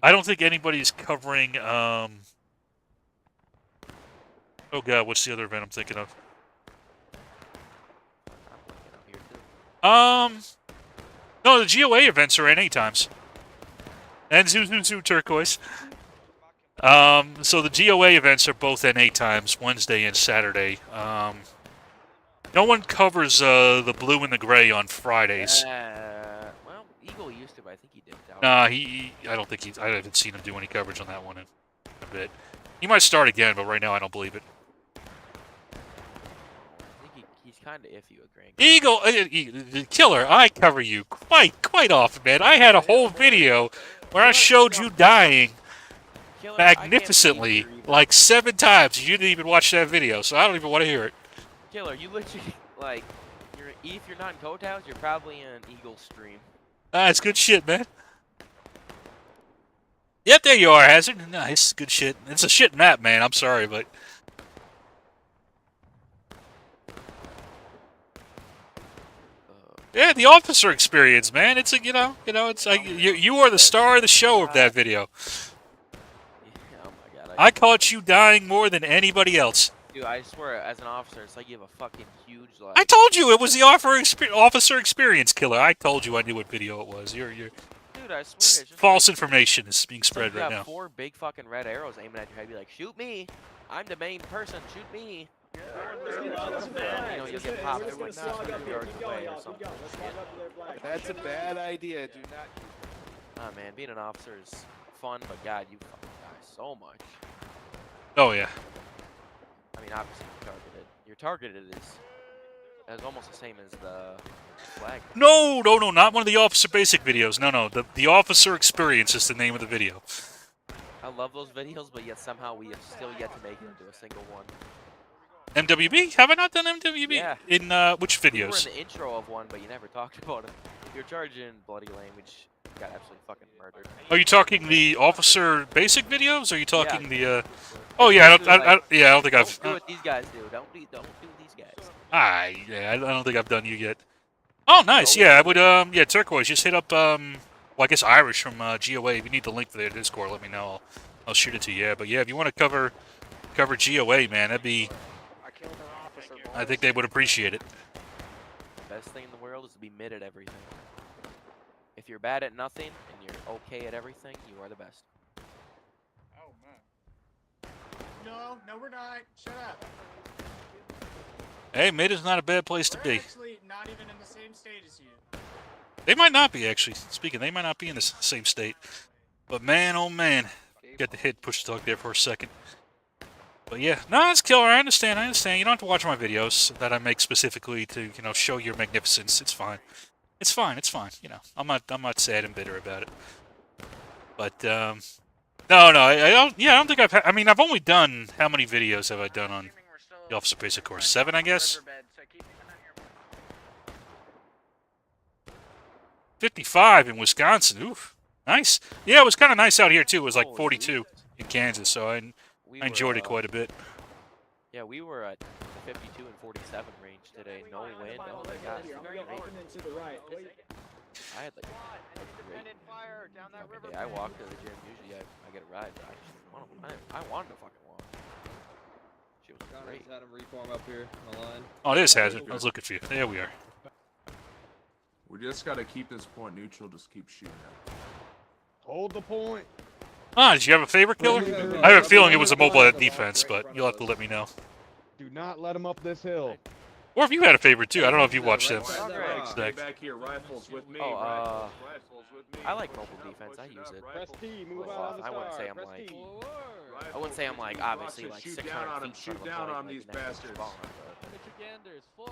I don't think anybody's covering. Oh God, what's the other event I'm thinking of? I'm blanking out here too. No, the GOA events are NA times. And Zoo Turquoise. So the GOA events are both NA times, Wednesday and Saturday. No one covers the blue and the gray on Fridays. Well, Eagle used to, but I think he dipped out. Nah, I don't think I haven't seen him do any coverage on that one in a bit. He might start again, but right now I don't believe it. I think he's kind of iffy with Grand. Eagle, Killer, I cover you quite often, man. I had a whole video where I showed you dying Killer, I can't believe magnificently you're even- like 7 times. You didn't even watch that video, so I don't even want to hear it. Killer, you literally like if you're not in Kotow, you're probably in an Eagle stream. It's good shit, man. Yep, there you are, Hazard. Nice, good shit. It's a shit map, man. I'm sorry, but yeah, the officer experience, man. It's a you know, it's like you are the star of the show of that video. Yeah, oh my god. I caught you dying more than anybody else. Dude, I swear, as an officer, it's like you have a fucking huge like. I told you it was the officer experience, Killer. I told you I knew what video it was. You're Dude, I swear, it's just false like, information is being it's like spread you right have now. 4 big fucking red arrows aiming at your head. Be like, shoot me! I'm the main person. Shoot me! You know, you'll get popped from like 200 yards away or something. That's a bad idea. Do not. Ah man, being an officer is fun, but God, you fucking die so much. Oh yeah. I mean, obviously you're targeted. Your targeted is almost the same as the flag. No, not one of the officer basic videos. No, the officer experience is the name of the video. I love those videos, but yet somehow we have still yet to make it into a single one. MWB? Have I not done MWB? Yeah. In which You were videos? in the intro of one, but you never talked about it. You're charging Bloody Lane, which got absolutely fucking murdered. Are you talking the officer basic videos? Or are you talking Yeah. the? Oh yeah, I Basically, don't. I like, think I've. Don't do what these guys do. Don't do these guys. I don't think I've done you yet. Oh, nice. Yeah, I would. Yeah, Turquoise. Just hit up. Well, I guess Irish from GOA. If you need the link for their Discord, let me know. I'll shoot it to you. Yeah, but yeah, if you want to cover GOA, man, that'd be. I think they would appreciate it. The best thing in the world is to be mid at everything. If you're bad at nothing and you're okay at everything, you are the best. Oh man. No, we're not. Shut up. Hey, mid is not a bad place to We're be. actually not even in the same state as you. They might not be, actually. Speaking, they might not be in the same state. But man, oh man. Got the hit push dog there for a second. But yeah, no, it's killer. I understand. You don't have to watch my videos that I make specifically to, show your magnificence. It's fine. It's fine. I'm not sad and bitter about it. But no, I don't think I've only done, how many videos have I done on the Officer Basic course? 7, I guess. 55 in Wisconsin. Oof, nice. Yeah, it was kind of nice out here too. It was like 42 in Kansas, so I enjoyed it quite a bit. Yeah, we were at 52 and 47 range today. No wind. Oh my God. I had like a great day. I walked to the gym. Usually I get a ride, but I wanted to fucking walk. She was great. Had him reform up here on the line. Oh, this has it. I was looking for you. There we are. We just gotta keep this point neutral, just keep shooting at it. Hold the point. Ah, did you have a favorite killer? I have a feeling it was a mobile defense, but you'll have to let me know. Do not let him up this hill. Or if you had a favorite too. I don't know if you watched them. Stay back here, rifles with me. Oh, rifles with me. I like mobile defense. I use it. Press T, move Well, out on the I wouldn't star. say I'm Press like- T. I wouldn't say I'm like obviously like Shoot 600 down on 'em, feet in front shoot of a down point, on like these the next bastards. spawn, but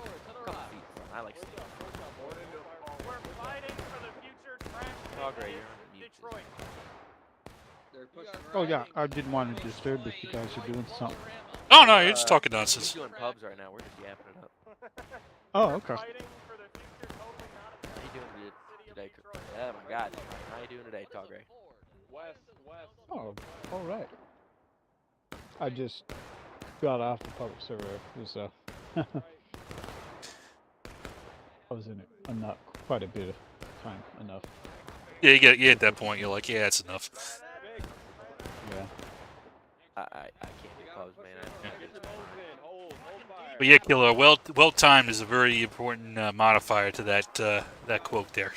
a couple feet from. I like Steve. Oh great, you're on mute. Oh yeah, I didn't want to disturb if you guys are doing something. Oh no, you're just talking We're nonsense. doing pubs right now. We're just yapping it up. Oh, okay. God, how you doing today, Tall Gray? West. Oh, all right. I just got off the public server. It was, I was in it enough, quite a bit of time, enough. Yeah, you at that point, you're like, yeah, it's enough. Yeah. I can't do pubs, man. I just But yeah, Killer, well timed is a very important modifier to that quote there.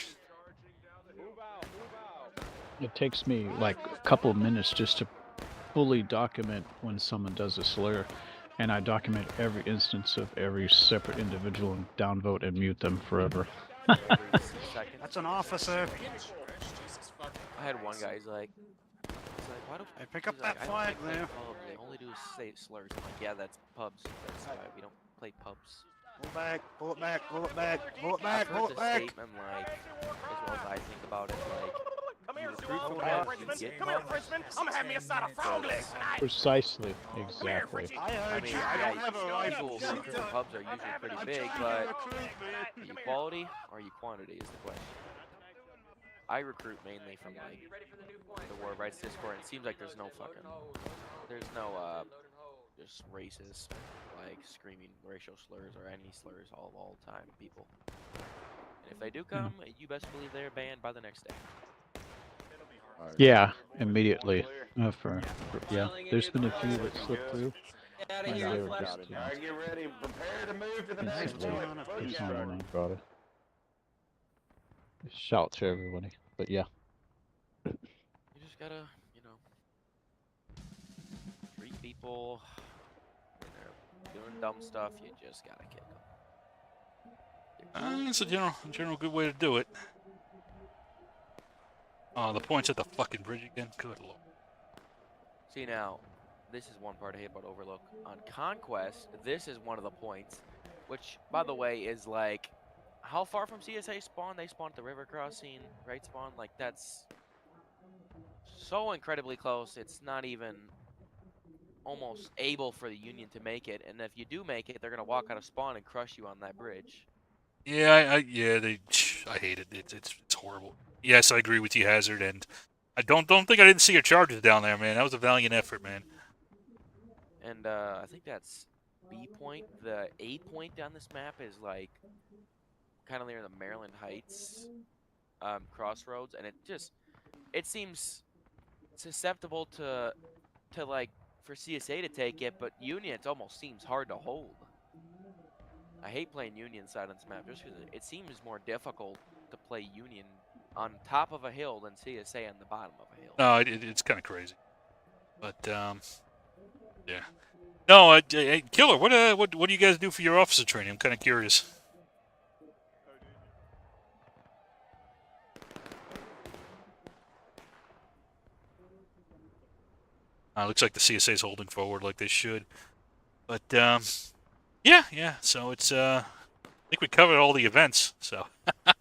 It takes me like a couple of minutes just to fully document when someone does a slur, and I document every instance of every separate individual and downvote and mute them forever. every 6 seconds. That's an officer. I had one guy, he's like, why do Hey, pick up he's like, that I flag don't play there. pubs. They only do say slurs. I'm like, yeah, that's pubs. That's why we don't play pubs. Pull it back, pull it back, pull it back, pull it I've back, heard pull the it back. statement like, as well as I think about it, like, you recruit Come for here, pubs, you Frenchman. get Come here, pubs. Frenchman. I'm gonna have me a side of frog legs tonight. Precisely, exactly. I I heard mean, you. I don't have a people rifle. who recruit for pubs are usually pretty I'm big, trying but to recruit, man. are you quality or are you quantity is the question. I recruit mainly from like the War Rights Discord, and it seems like there's no just racist, like screaming racial slurs or any slurs all time people. And if they do come, you best believe they're banned by the next day. Yeah, immediately. Yeah, there's been a few that slipped through. Out of And here, they you were flat. just All right, get ready. Prepare to move to the next instantly point. Foot dishonoring guard. about it. Shout to everybody, but yeah. You just gotta, treat people when they're doing dumb stuff. You just gotta kick them. It's a general good way to do it. Oh, the point's at the fucking bridge again. Good lord. See now, this is one part I hate about Overlook. On Conquest, this is one of the points, which, by the way, is like, how far from CSA spawn? They spawn at the river crossing, right spawn? Like, that's so incredibly close. It's not even almost able for the Union to make it. And if you do make it, they're going to walk out of spawn and crush you on that bridge. Yeah, I hate it. It's horrible. Yes, I agree with you, Hazard, and I don't think I didn't see your charges down there, man. That was a valiant effort, man. And I think that's B point. The A point down this map is like kind of near the Maryland Heights crossroads, and it seems susceptible to like for CSA to take it, but Union it almost seems hard to hold. I hate playing Union side on this map just because it seems more difficult to play Union on top of a hill than CSA on the bottom of a hill. No, it's kind of crazy, but yeah. No, Killer, what do you guys do for your officer training? I'm kind of curious. Looks like the CSA's holding forward like they should, but yeah. So it's I think we covered all the events. So I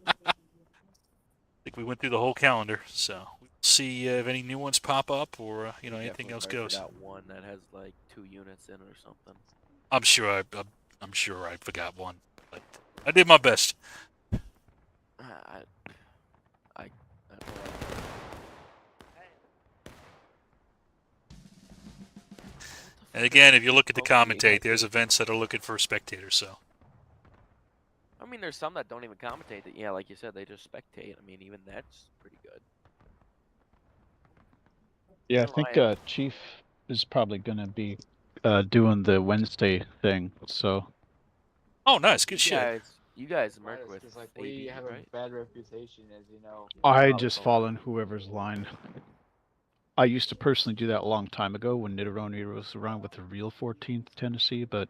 think we went through the whole calendar. So we'll see if any new ones pop up or anything else goes. That one that has like 2 units in it or something. I'm sure I forgot one, but I did my best. And again, if you look at the commentate, there's events that are looking for spectators. So. I mean, there's some that don't even commentate. That, yeah, like you said, they just spectate. I mean, even that's pretty good. Yeah, I think Chief is probably gonna be doing the Wednesday thing. So. Oh, nice, good shit. You guys merc with Like AD, we have right? a bad reputation, as you know. I just fall in whoever's line. I used to personally do that a long time ago when Nidoroni was around with the real 14th Tennessee, but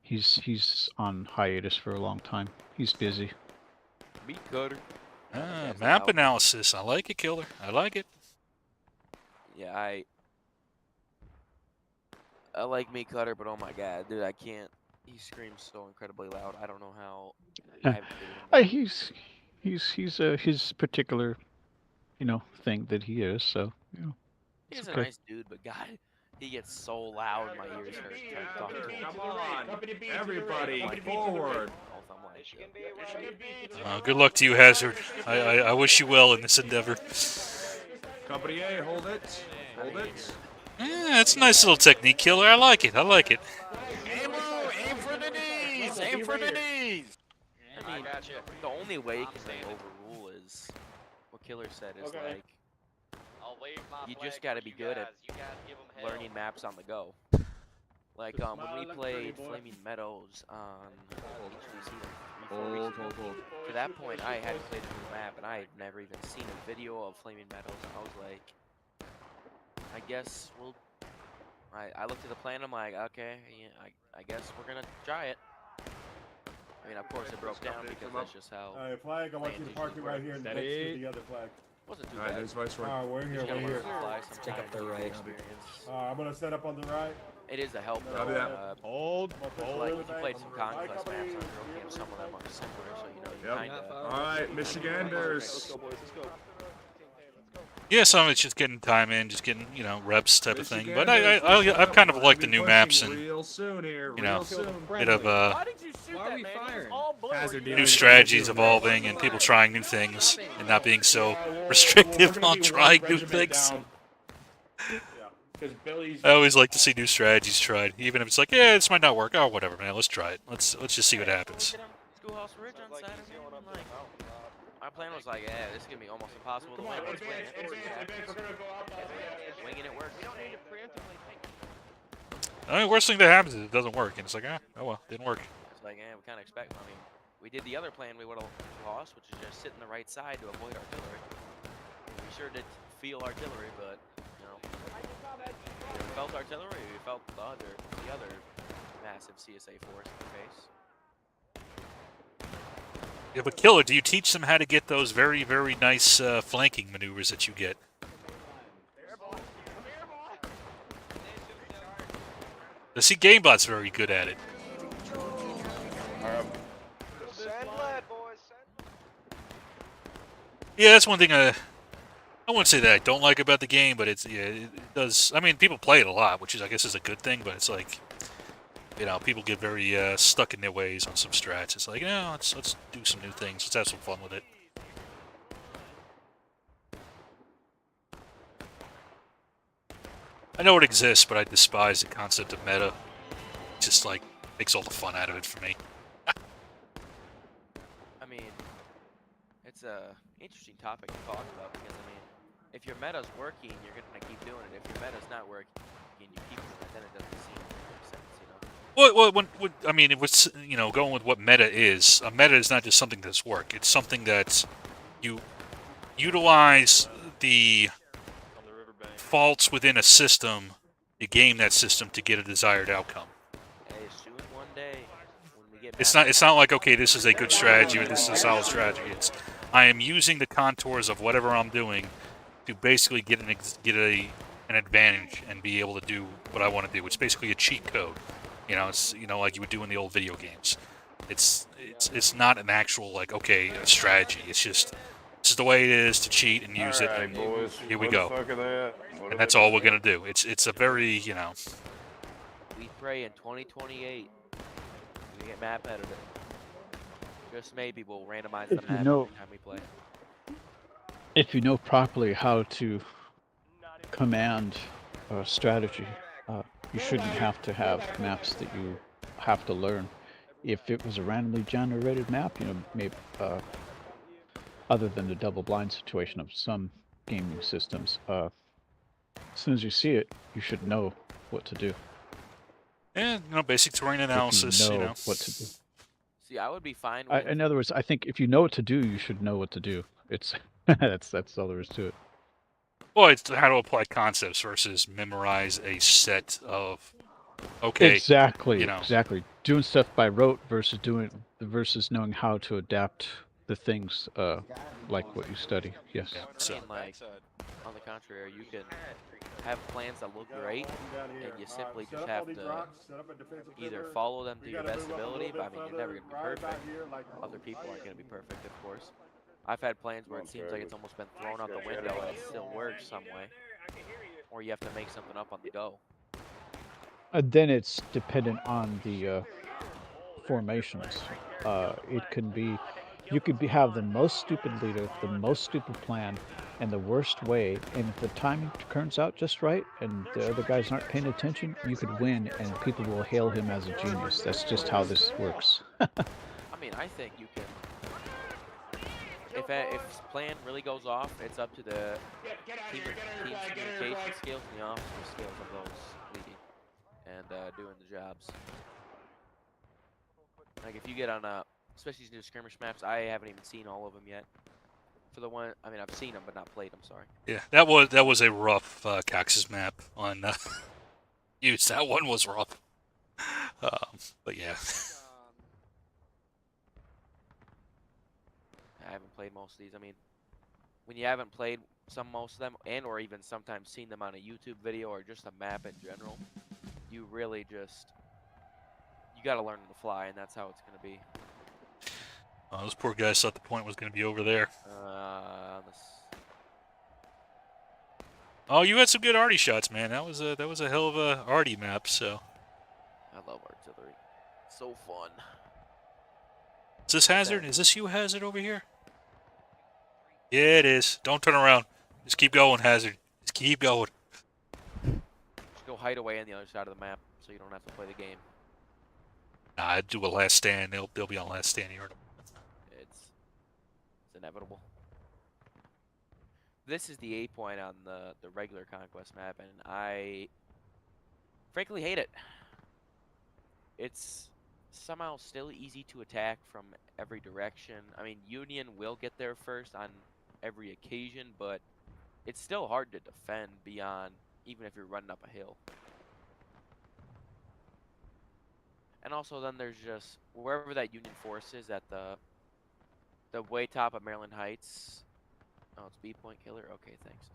he's on hiatus for a long time. He's busy. Meat cutter. Map analysis. I like it, Killer. I like it. Yeah, I like meat cutter, but oh my god, dude, I can't. He screams so incredibly loud. I don't know how. He's his particular, thing that he is. So he's a nice dude, but God, he gets so loud, my ears hurt trying to talk to him. Come on, everybody, forward. I'm Good luck to you, Hazard. I wish you well in this endeavor. Company A, hold it. Hold it. Yeah, it's a nice little technique killer. I like it. I like it. Aim for the knees! Aim for the knees! I mean, the only way you can like, overrule is what Killer said is like you just got to be good at learning maps on the go. Like when we played Flaming Meadows on HTC like 3-4 weeks ago, to that point I hadn't played the new map and I had never even seen a video of Flaming Meadows. And I was like, I guess we'll. I looked at the plan. I'm like, okay, yeah, I guess we're gonna try it. I mean, of course it broke down because that's just how. Alright, flag, I want you to park it right here next to the other flag. Wasn't too Alright, bad. there's Viceroy. Alright, we're in here, Just gotta we're learn here. to fly sometimes. the right. Experience. I'm gonna set up on the right. It is a help though. Copy that. Hold. Like if you played some conquest maps on Real Game, some of them are similar, so you know you Yep. kinda. Alright, Michiganders. Yeah, some of it's just getting time in, just getting reps type of thing. But I kind of like the new maps and Real soon here. you know, Real soon. bit of Why did you shoot Why are that, we man? It was firing? all blurry. new strategies evolving and people trying new things and not being so restrictive on trying new things. Because Billy's. I always like to see new strategies tried, even if it's like, yeah, this might not work. Oh, whatever, man. Let's try it. Let's just see what happens. Schoolhouse Ridge on Saturday. I'm like, my plan was like, yeah, this is gonna be almost impossible to win. Let's wing it. Winging it works. I mean, worst thing that happens is it doesn't work, and it's like, oh well, didn't work. It's like, yeah, we kind of expect. I mean, we did the other plan we would have lost, which is just sit in the right side to avoid artillery. We sure did feel artillery, but you know, we felt artillery. We felt the other massive CSA force in the face. Yeah, but Killer, do you teach them how to get those very, very nice flanking maneuvers that you get? See, GameBot's very good at it. Send lead, boys. Yeah, that's one thing I wouldn't say that I don't like about the game, but it does. I mean, people play it a lot, which I guess is a good thing. But it's like, people get very stuck in their ways on some strats. It's like, let's do some new things. Let's have some fun with it. I know it exists, but I despise the concept of meta. It just like takes all the fun out of it for me. I mean, it's a interesting topic to talk about because I mean, if your meta's working, you're gonna keep doing it. If your meta's not working, you keep doing it, then it doesn't seem to make sense, I mean, it was going with what meta is. A meta is not just something that's work. It's something that you utilize the faults within a system, you game that system to get a desired outcome. Hey, soon one day when we get It's back not like, okay, this is a good strategy or this is a solid strategy. It's I am using the contours of whatever I'm doing to basically get an advantage and be able to do what I want to do. It's basically a cheat code. It's like you would do in the old video games. It's not an actual a strategy. It's just this is the way it is to cheat and use it. And boys. here we What go. The fuck of that? And that's all we're gonna do. It's a very we pray in 2028 we get map edited. Just maybe we'll randomize the If you map know- every time we play. If you know properly how to command a strategy, you shouldn't have to have maps that you have to learn. If it was a randomly generated map, maybe other than the double blind situation of some gaming systems, as soon as you see it, you should know what to do. and basic terrain analysis. If you know what to do. See, I would be fine with In other words, I think if you know what to do, you should know what to do. It's that's all there is to it. Well, it's how to apply concepts versus memorize a set of Exactly. you know. Exactly. Doing stuff by rote versus knowing how to adapt the things like what you study. Yes. Yeah, I so mean, like, on the contrary, you can have plans that look great, and you simply just have to either follow them to your best ability, but I mean, you're never going to be perfect. Other people aren't going to be perfect, of course. I've had plans where it seems like it's almost been thrown out the window and it still works some way. Or you have to make something up on the go. Then it's dependent on the formations. It can be, you could have the most stupid leader, the most stupid plan, and the worst way. And if the timing turns out just right, and the other guys aren't paying attention, you could win, and people will hail him as a genius. That's just how this works. I mean, I think you can. If plan really goes off, it's up to the team's communication skills and the officer skills of those leading and doing the jobs. Like if you get on especially these new skirmish maps, I haven't even seen all of them yet. For the one, I mean, I've seen them but not played them. Sorry. Yeah, that was a rough Cax's map on use. That one was rough. But yeah. I haven't played most of these. I mean, when you haven't played most of them, and or even sometimes seen them on a YouTube video or just a map in general, you really just you got to learn on the fly, and that's how it's going to be. Those poor guys thought the point was going to be over there. Oh, you had some good arty shots, man. That was a hell of a arty map. So. I love artillery. So fun. Is this Hazard? Is this you, Hazard, over here? Yeah, it is. Don't turn around. Just keep going, Hazard. Just keep going. Just go hide away on the other side of the map, so you don't have to play the game. Nah, I'd do a last stand. They'll be on last stand here. It's inevitable. This is the 8 point on the regular Conquest map, and I frankly hate it. It's somehow still easy to attack from every direction. I mean, Union will get there first on every occasion, but it's still hard to defend beyond, even if you're running up a hill. And also then there's just, wherever that Union force is at the way top of Maryland Heights. Oh, it's B point killer? Okay, thanks.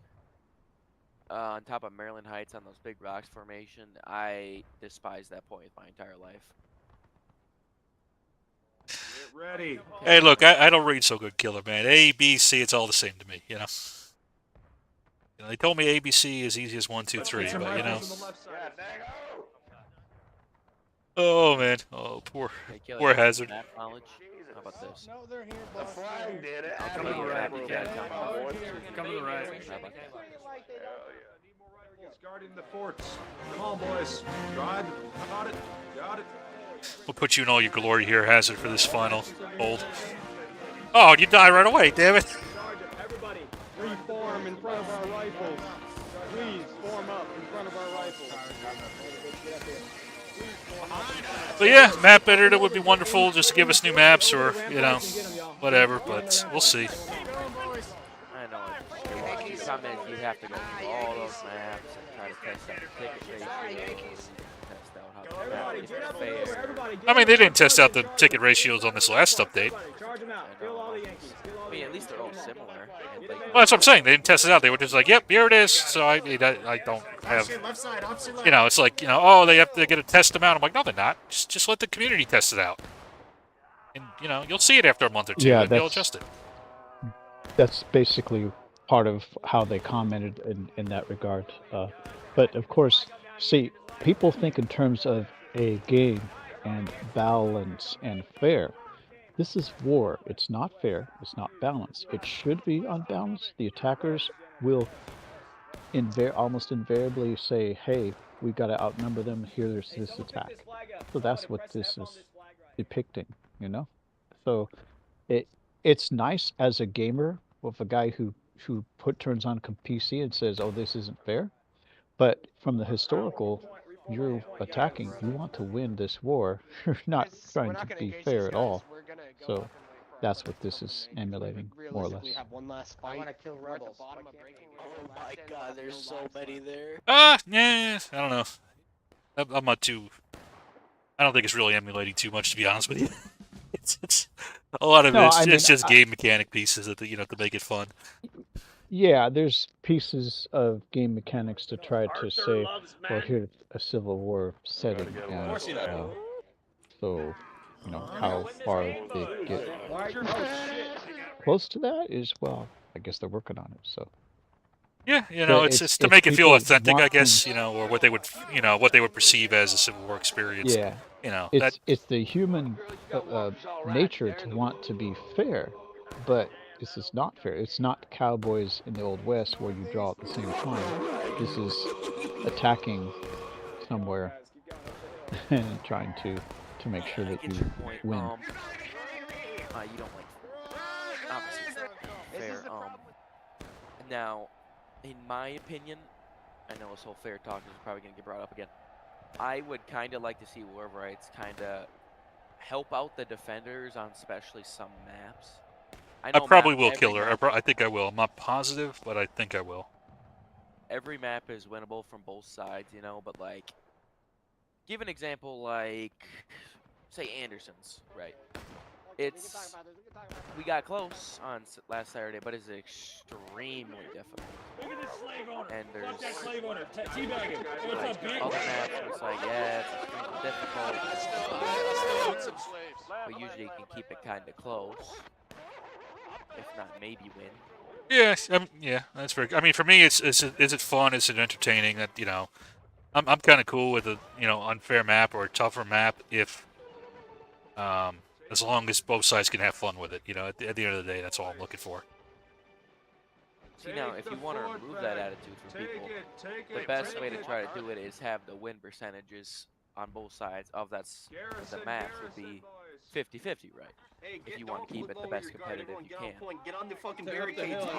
On top of Maryland Heights on those big rocks formation, I despise that point my entire life. Get ready. Hey, look, I don't read so good, Killer, man. A, B, C, it's all the same to me, you know. They told me ABC is easy as 1, 2, 3, but you know. Oh man, oh poor Hazard. How about this? No, they're here. The flag did it. Come to the right. Come to the right. Guarding the forts. Come on, boys. Got it. Got it. We'll put you in all your glory here, Hazard, for this final hold. Oh, you die right away, damn it. Everybody, reform in front of our rifles. Please form up in front of our rifles. But yeah, map editor would be wonderful just to give us new maps or, you know, whatever, but we'll see. I know. The problem is you have to go through all those maps and try to test out the ticket ratios, test out how the map is fair. I mean, they didn't test out the ticket ratios on this last update. I mean, at least they're all similar. Well, that's what I'm saying. They didn't test it out. They were just like, yep, here it is. So I don't have, you know, it's like, you know, oh, they're going to test them out. I'm like, no, they're not. Just let the community test it out. And, you know, you'll see it after a month or two. Yeah, and they'll adjust it. That's basically part of how they commented in that regard. But of course, see, people think in terms of a game and balance and fair. This is war. It's not fair. It's not balanced. It should be unbalanced. The attackers will almost invariably say, hey, we got to outnumber them. Here's this attack. So that's what this is depicting, you know? So it's nice as a gamer with a guy who turns on PC and says, oh, this isn't fair. But from the historical, you're attacking. You want to win this war. You're not trying to be fair at all. So that's what this is emulating, more or less. I want to kill rebels. Oh my god, there's so many there. Yeah, I don't know. I'm not too. I don't think it's really emulating too much, to be honest with you. it's a lot of it's just game mechanic pieces that to make it fun. Yeah, there's pieces of game mechanics to try to say, well, here's a Civil War setting, and so you know how far they get close to that is, well, I guess they're working on it. So Yeah, you But know, it's to it's make it feel people authentic, I wanting- guess. You know, or what they would, what they would perceive as a Civil War experience. Yeah, You know, that it's the human nature to want to be fair, but this is not fair. It's not cowboys in the Old West where you draw at the same time. This is attacking somewhere and trying to make sure I that get you your point. win. You don't like obviously it's not fair. Now, in my opinion, I know this whole fair talk is probably gonna get brought up again. I would kind of like to see war rights kind of help out the defenders on especially some maps. I I know probably map, will, every Killer. map, I think I will. I'm not positive, but I think I will. every map is winnable from both sides, you know. But like, give an example like, say Anderson's, right? It's we got close on last Saturday, but it's extremely difficult. And there's like other maps where it's like, yeah, it's extremely difficult, but usually you can keep it kind of close, if not maybe win. Yes, yeah, that's very. I mean, for me, is it fun? Is it entertaining? That I'm kind of cool with a unfair map or a tougher map if as long as both sides can have fun with it. At the end of the day, that's all I'm looking for. See, now, if you want to remove that attitude from people, the best way to try to do it is have the win percentages on both sides of the match would be 50-50, right? If you want to keep it the best competitive you can.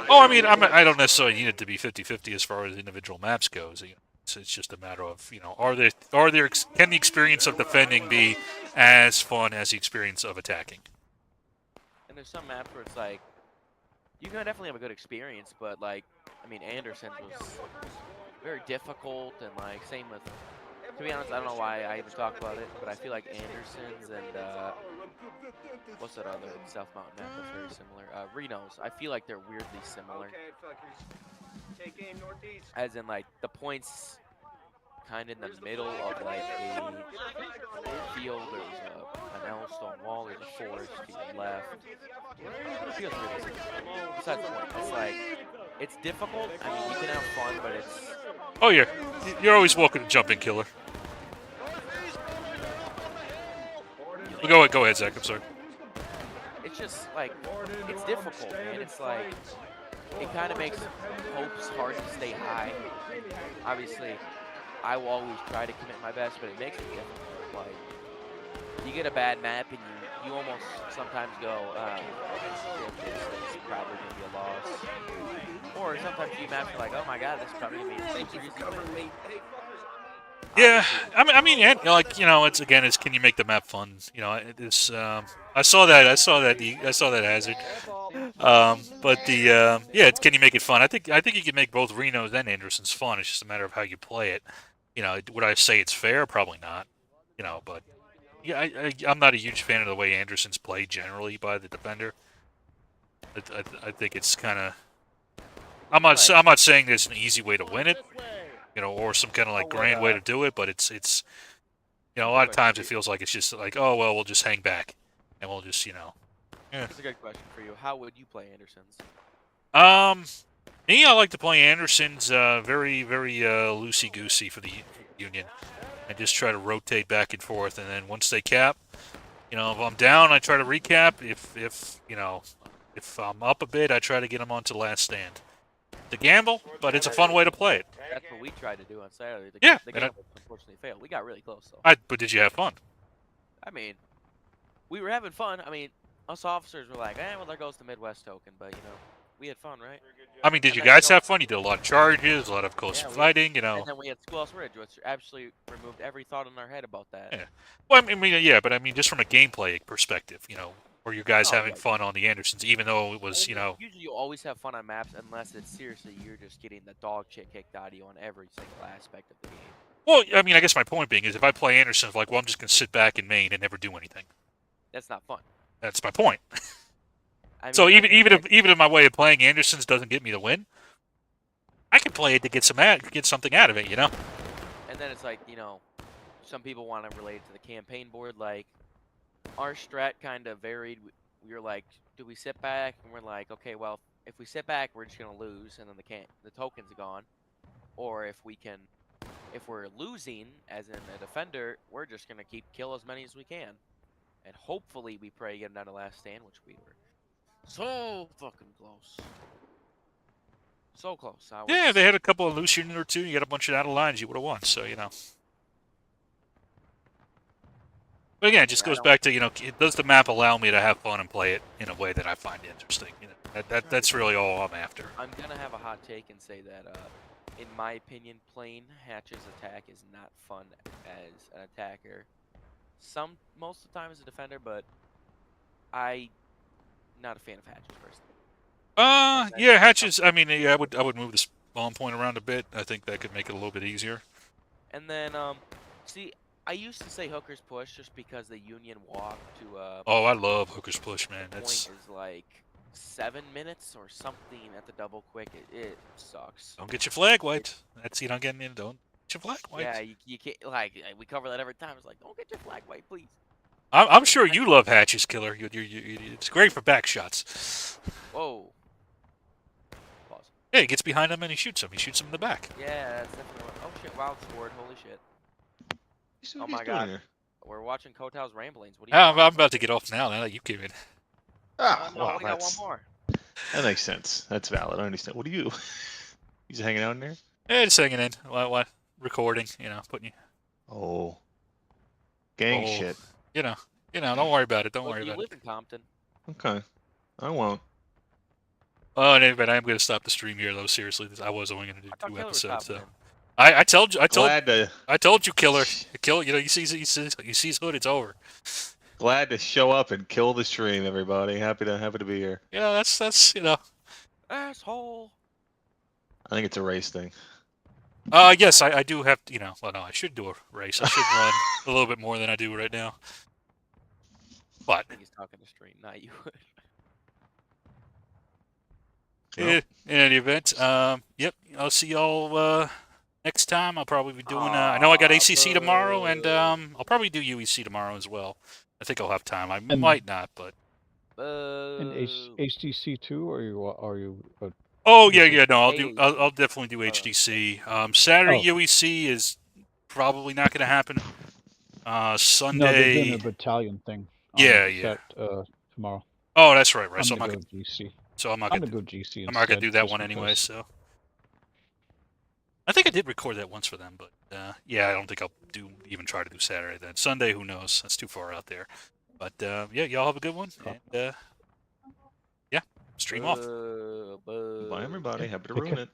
Oh, I mean, I don't necessarily need it to be 50-50 as far as individual maps goes. It's just a matter of can the experience of defending be as fun as the experience of attacking? And there's some maps where it's like you can definitely have a good experience, but like I mean Anderson was very difficult, and like same with. To be honest, I don't know why I even talk about it, but I feel like Anderson's and what's that other South Mountain map that's very similar? Reno's. I feel like they're weirdly similar. As in like the points kind of in the middle of like a field, there's an Yellowstone wall, there's a forest to your left. It feels really similar. Besides the point, it's like it's difficult. I mean, you can have fun, but it's. Oh yeah, you're always welcome to jump in, Killer. Go ahead, Zach. I'm sorry. It's just like it's difficult, man. It's like it kind of makes hopes hard to stay high. Obviously, I will always try to commit my best, but it makes it difficult. Like you get a bad map and you almost sometimes go, it's probably gonna be a loss. Or sometimes you maps are like, oh my god, this is probably gonna be a super easy win. Yeah, I mean, it's again, it's can you make the map fun? It's I saw that hazard, but can you make it fun? I think you can make both Reno's and Anderson's fun. It's just a matter of how you play it. Would I say it's fair? Probably not. But yeah, I'm not a huge fan of the way Anderson's played generally by the defender. I think it's kind of. I'm not saying there's an easy way to win it. Or some kind of like grand way to do it, but it's a lot of times it feels like it's just like, oh well, we'll just hang back, and we'll just That's a good question for you. How would you play Anderson's? Me, I like to play Anderson's very loosey goosey for the Union, and just try to rotate back and forth, and then once they cap, if I'm down, I try to recap. If I'm up a bit, I try to get them onto the last stand. The gamble, but it's a fun way to play it. That's what we tried to do on Saturday. The gamble unfortunately failed. We got really close though. But did you have fun? I mean, we were having fun. I mean, us officers were like, well, there goes the Midwest token, but we had fun, right? I mean, did you guys have fun? You did a lot of charges, a lot of close fighting, And then we had Squirrel's Ridge, which absolutely removed every thought in our head about that. Yeah. Well, I mean, yeah, but I mean, just from a gameplay perspective, were you guys having fun on the Andersons, even though it was, Usually you always have fun on maps unless it's seriously you're just getting the dog shit kicked out of you on every single aspect of the game. Well, I mean, I guess my point being is if I play Anderson, I'm just going to sit back in main and never do anything. That's not fun. That's my point. I mean, so even if my way of playing Andersons doesn't get me the win, I can play it to get something out of it, And then it's like, some people want to relate it to the campaign board. Like, our strat kind of varied. We were like, do we sit back? And we're like, okay, well, if we sit back, we're just gonna lose, and then the token's gone. Or if we're losing, as in a defender, we're just gonna kill as many as we can, and hopefully we pray to get them down to last stand, which we were so fucking close. So close. Yeah, if they had a couple of loose unit or two, you got a bunch of out of lines, you would have won. So But again, it just goes back to does the map allow me to have fun and play it in a way that I find interesting? That's really all I'm after. I'm gonna have a hot take and say that, in my opinion, playing Hatch's attack is not fun as an attacker. Most of the time as a defender, but I'm not a fan of Hatches personally. Yeah, hatches. I mean, yeah, I would move the spawn point around a bit. I think that could make it a little bit easier. And then, see, I used to say Hooker's Push just because the Union walk to Oh, I love Hooker's Push, man. That's point is like 7 minutes or something at the double quick. It sucks. Don't get your flag wiped. That's getting in. Don't get your flag wiped. Yeah, you can't, like, we cover that every time. It's like, don't get your flag wiped, please. I'm sure you love hatches, Killer. It's great for back shots. Whoa. Pause. Yeah, he gets behind him and he shoots him. He shoots him in the back. Yeah, that's definitely one. Oh shit! Wild scored. Holy shit! So oh my god. We're watching Kotow's ramblings. What do you? I'm about to get off now that you came in. Ah, no, well, we got one more. That makes sense. That's valid. I understand. What are you? You just hanging out in there? Yeah, just hanging in. What? Recording. Putting you. Oh. Gang shit. Don't worry about it. Don't worry You about live it. in Compton. Okay. I won't. Oh, but I'm gonna stop the stream here though. Seriously, I was only gonna do 2 episodes. So. In. I told you. I told you, Killer. Kill. You see hood. It's over. Glad to show up and kill the stream, everybody. Happy to be here. Yeah, that's Asshole. I think it's a race thing. Yes, I do have to. Well, no, I should do a race. I should run a little bit more than I do right now. But I think he's talking to stream, not you. In any event, yep. I'll see y'all next time. I'll probably be doing. I know I got ACC tomorrow, and I'll probably do UEC tomorrow as well. I think I'll have time. I might not, but. And HTC too, or you? Oh yeah. No, I'll definitely do HTC. Saturday UEC is probably not going to happen. Sunday. No, they're doing a battalion thing. Yeah. Tomorrow. Oh, that's right. So I'm gonna go GC. So I'm not gonna go GC. I'm not gonna do that one anyway. So I think I did record that once for them, but yeah, I don't think I'll even try to do Saturday then. Sunday, who knows? That's too far out there. But yeah, y'all have a good one, and yeah, stream off. Bye, everybody. Happy to ruin it.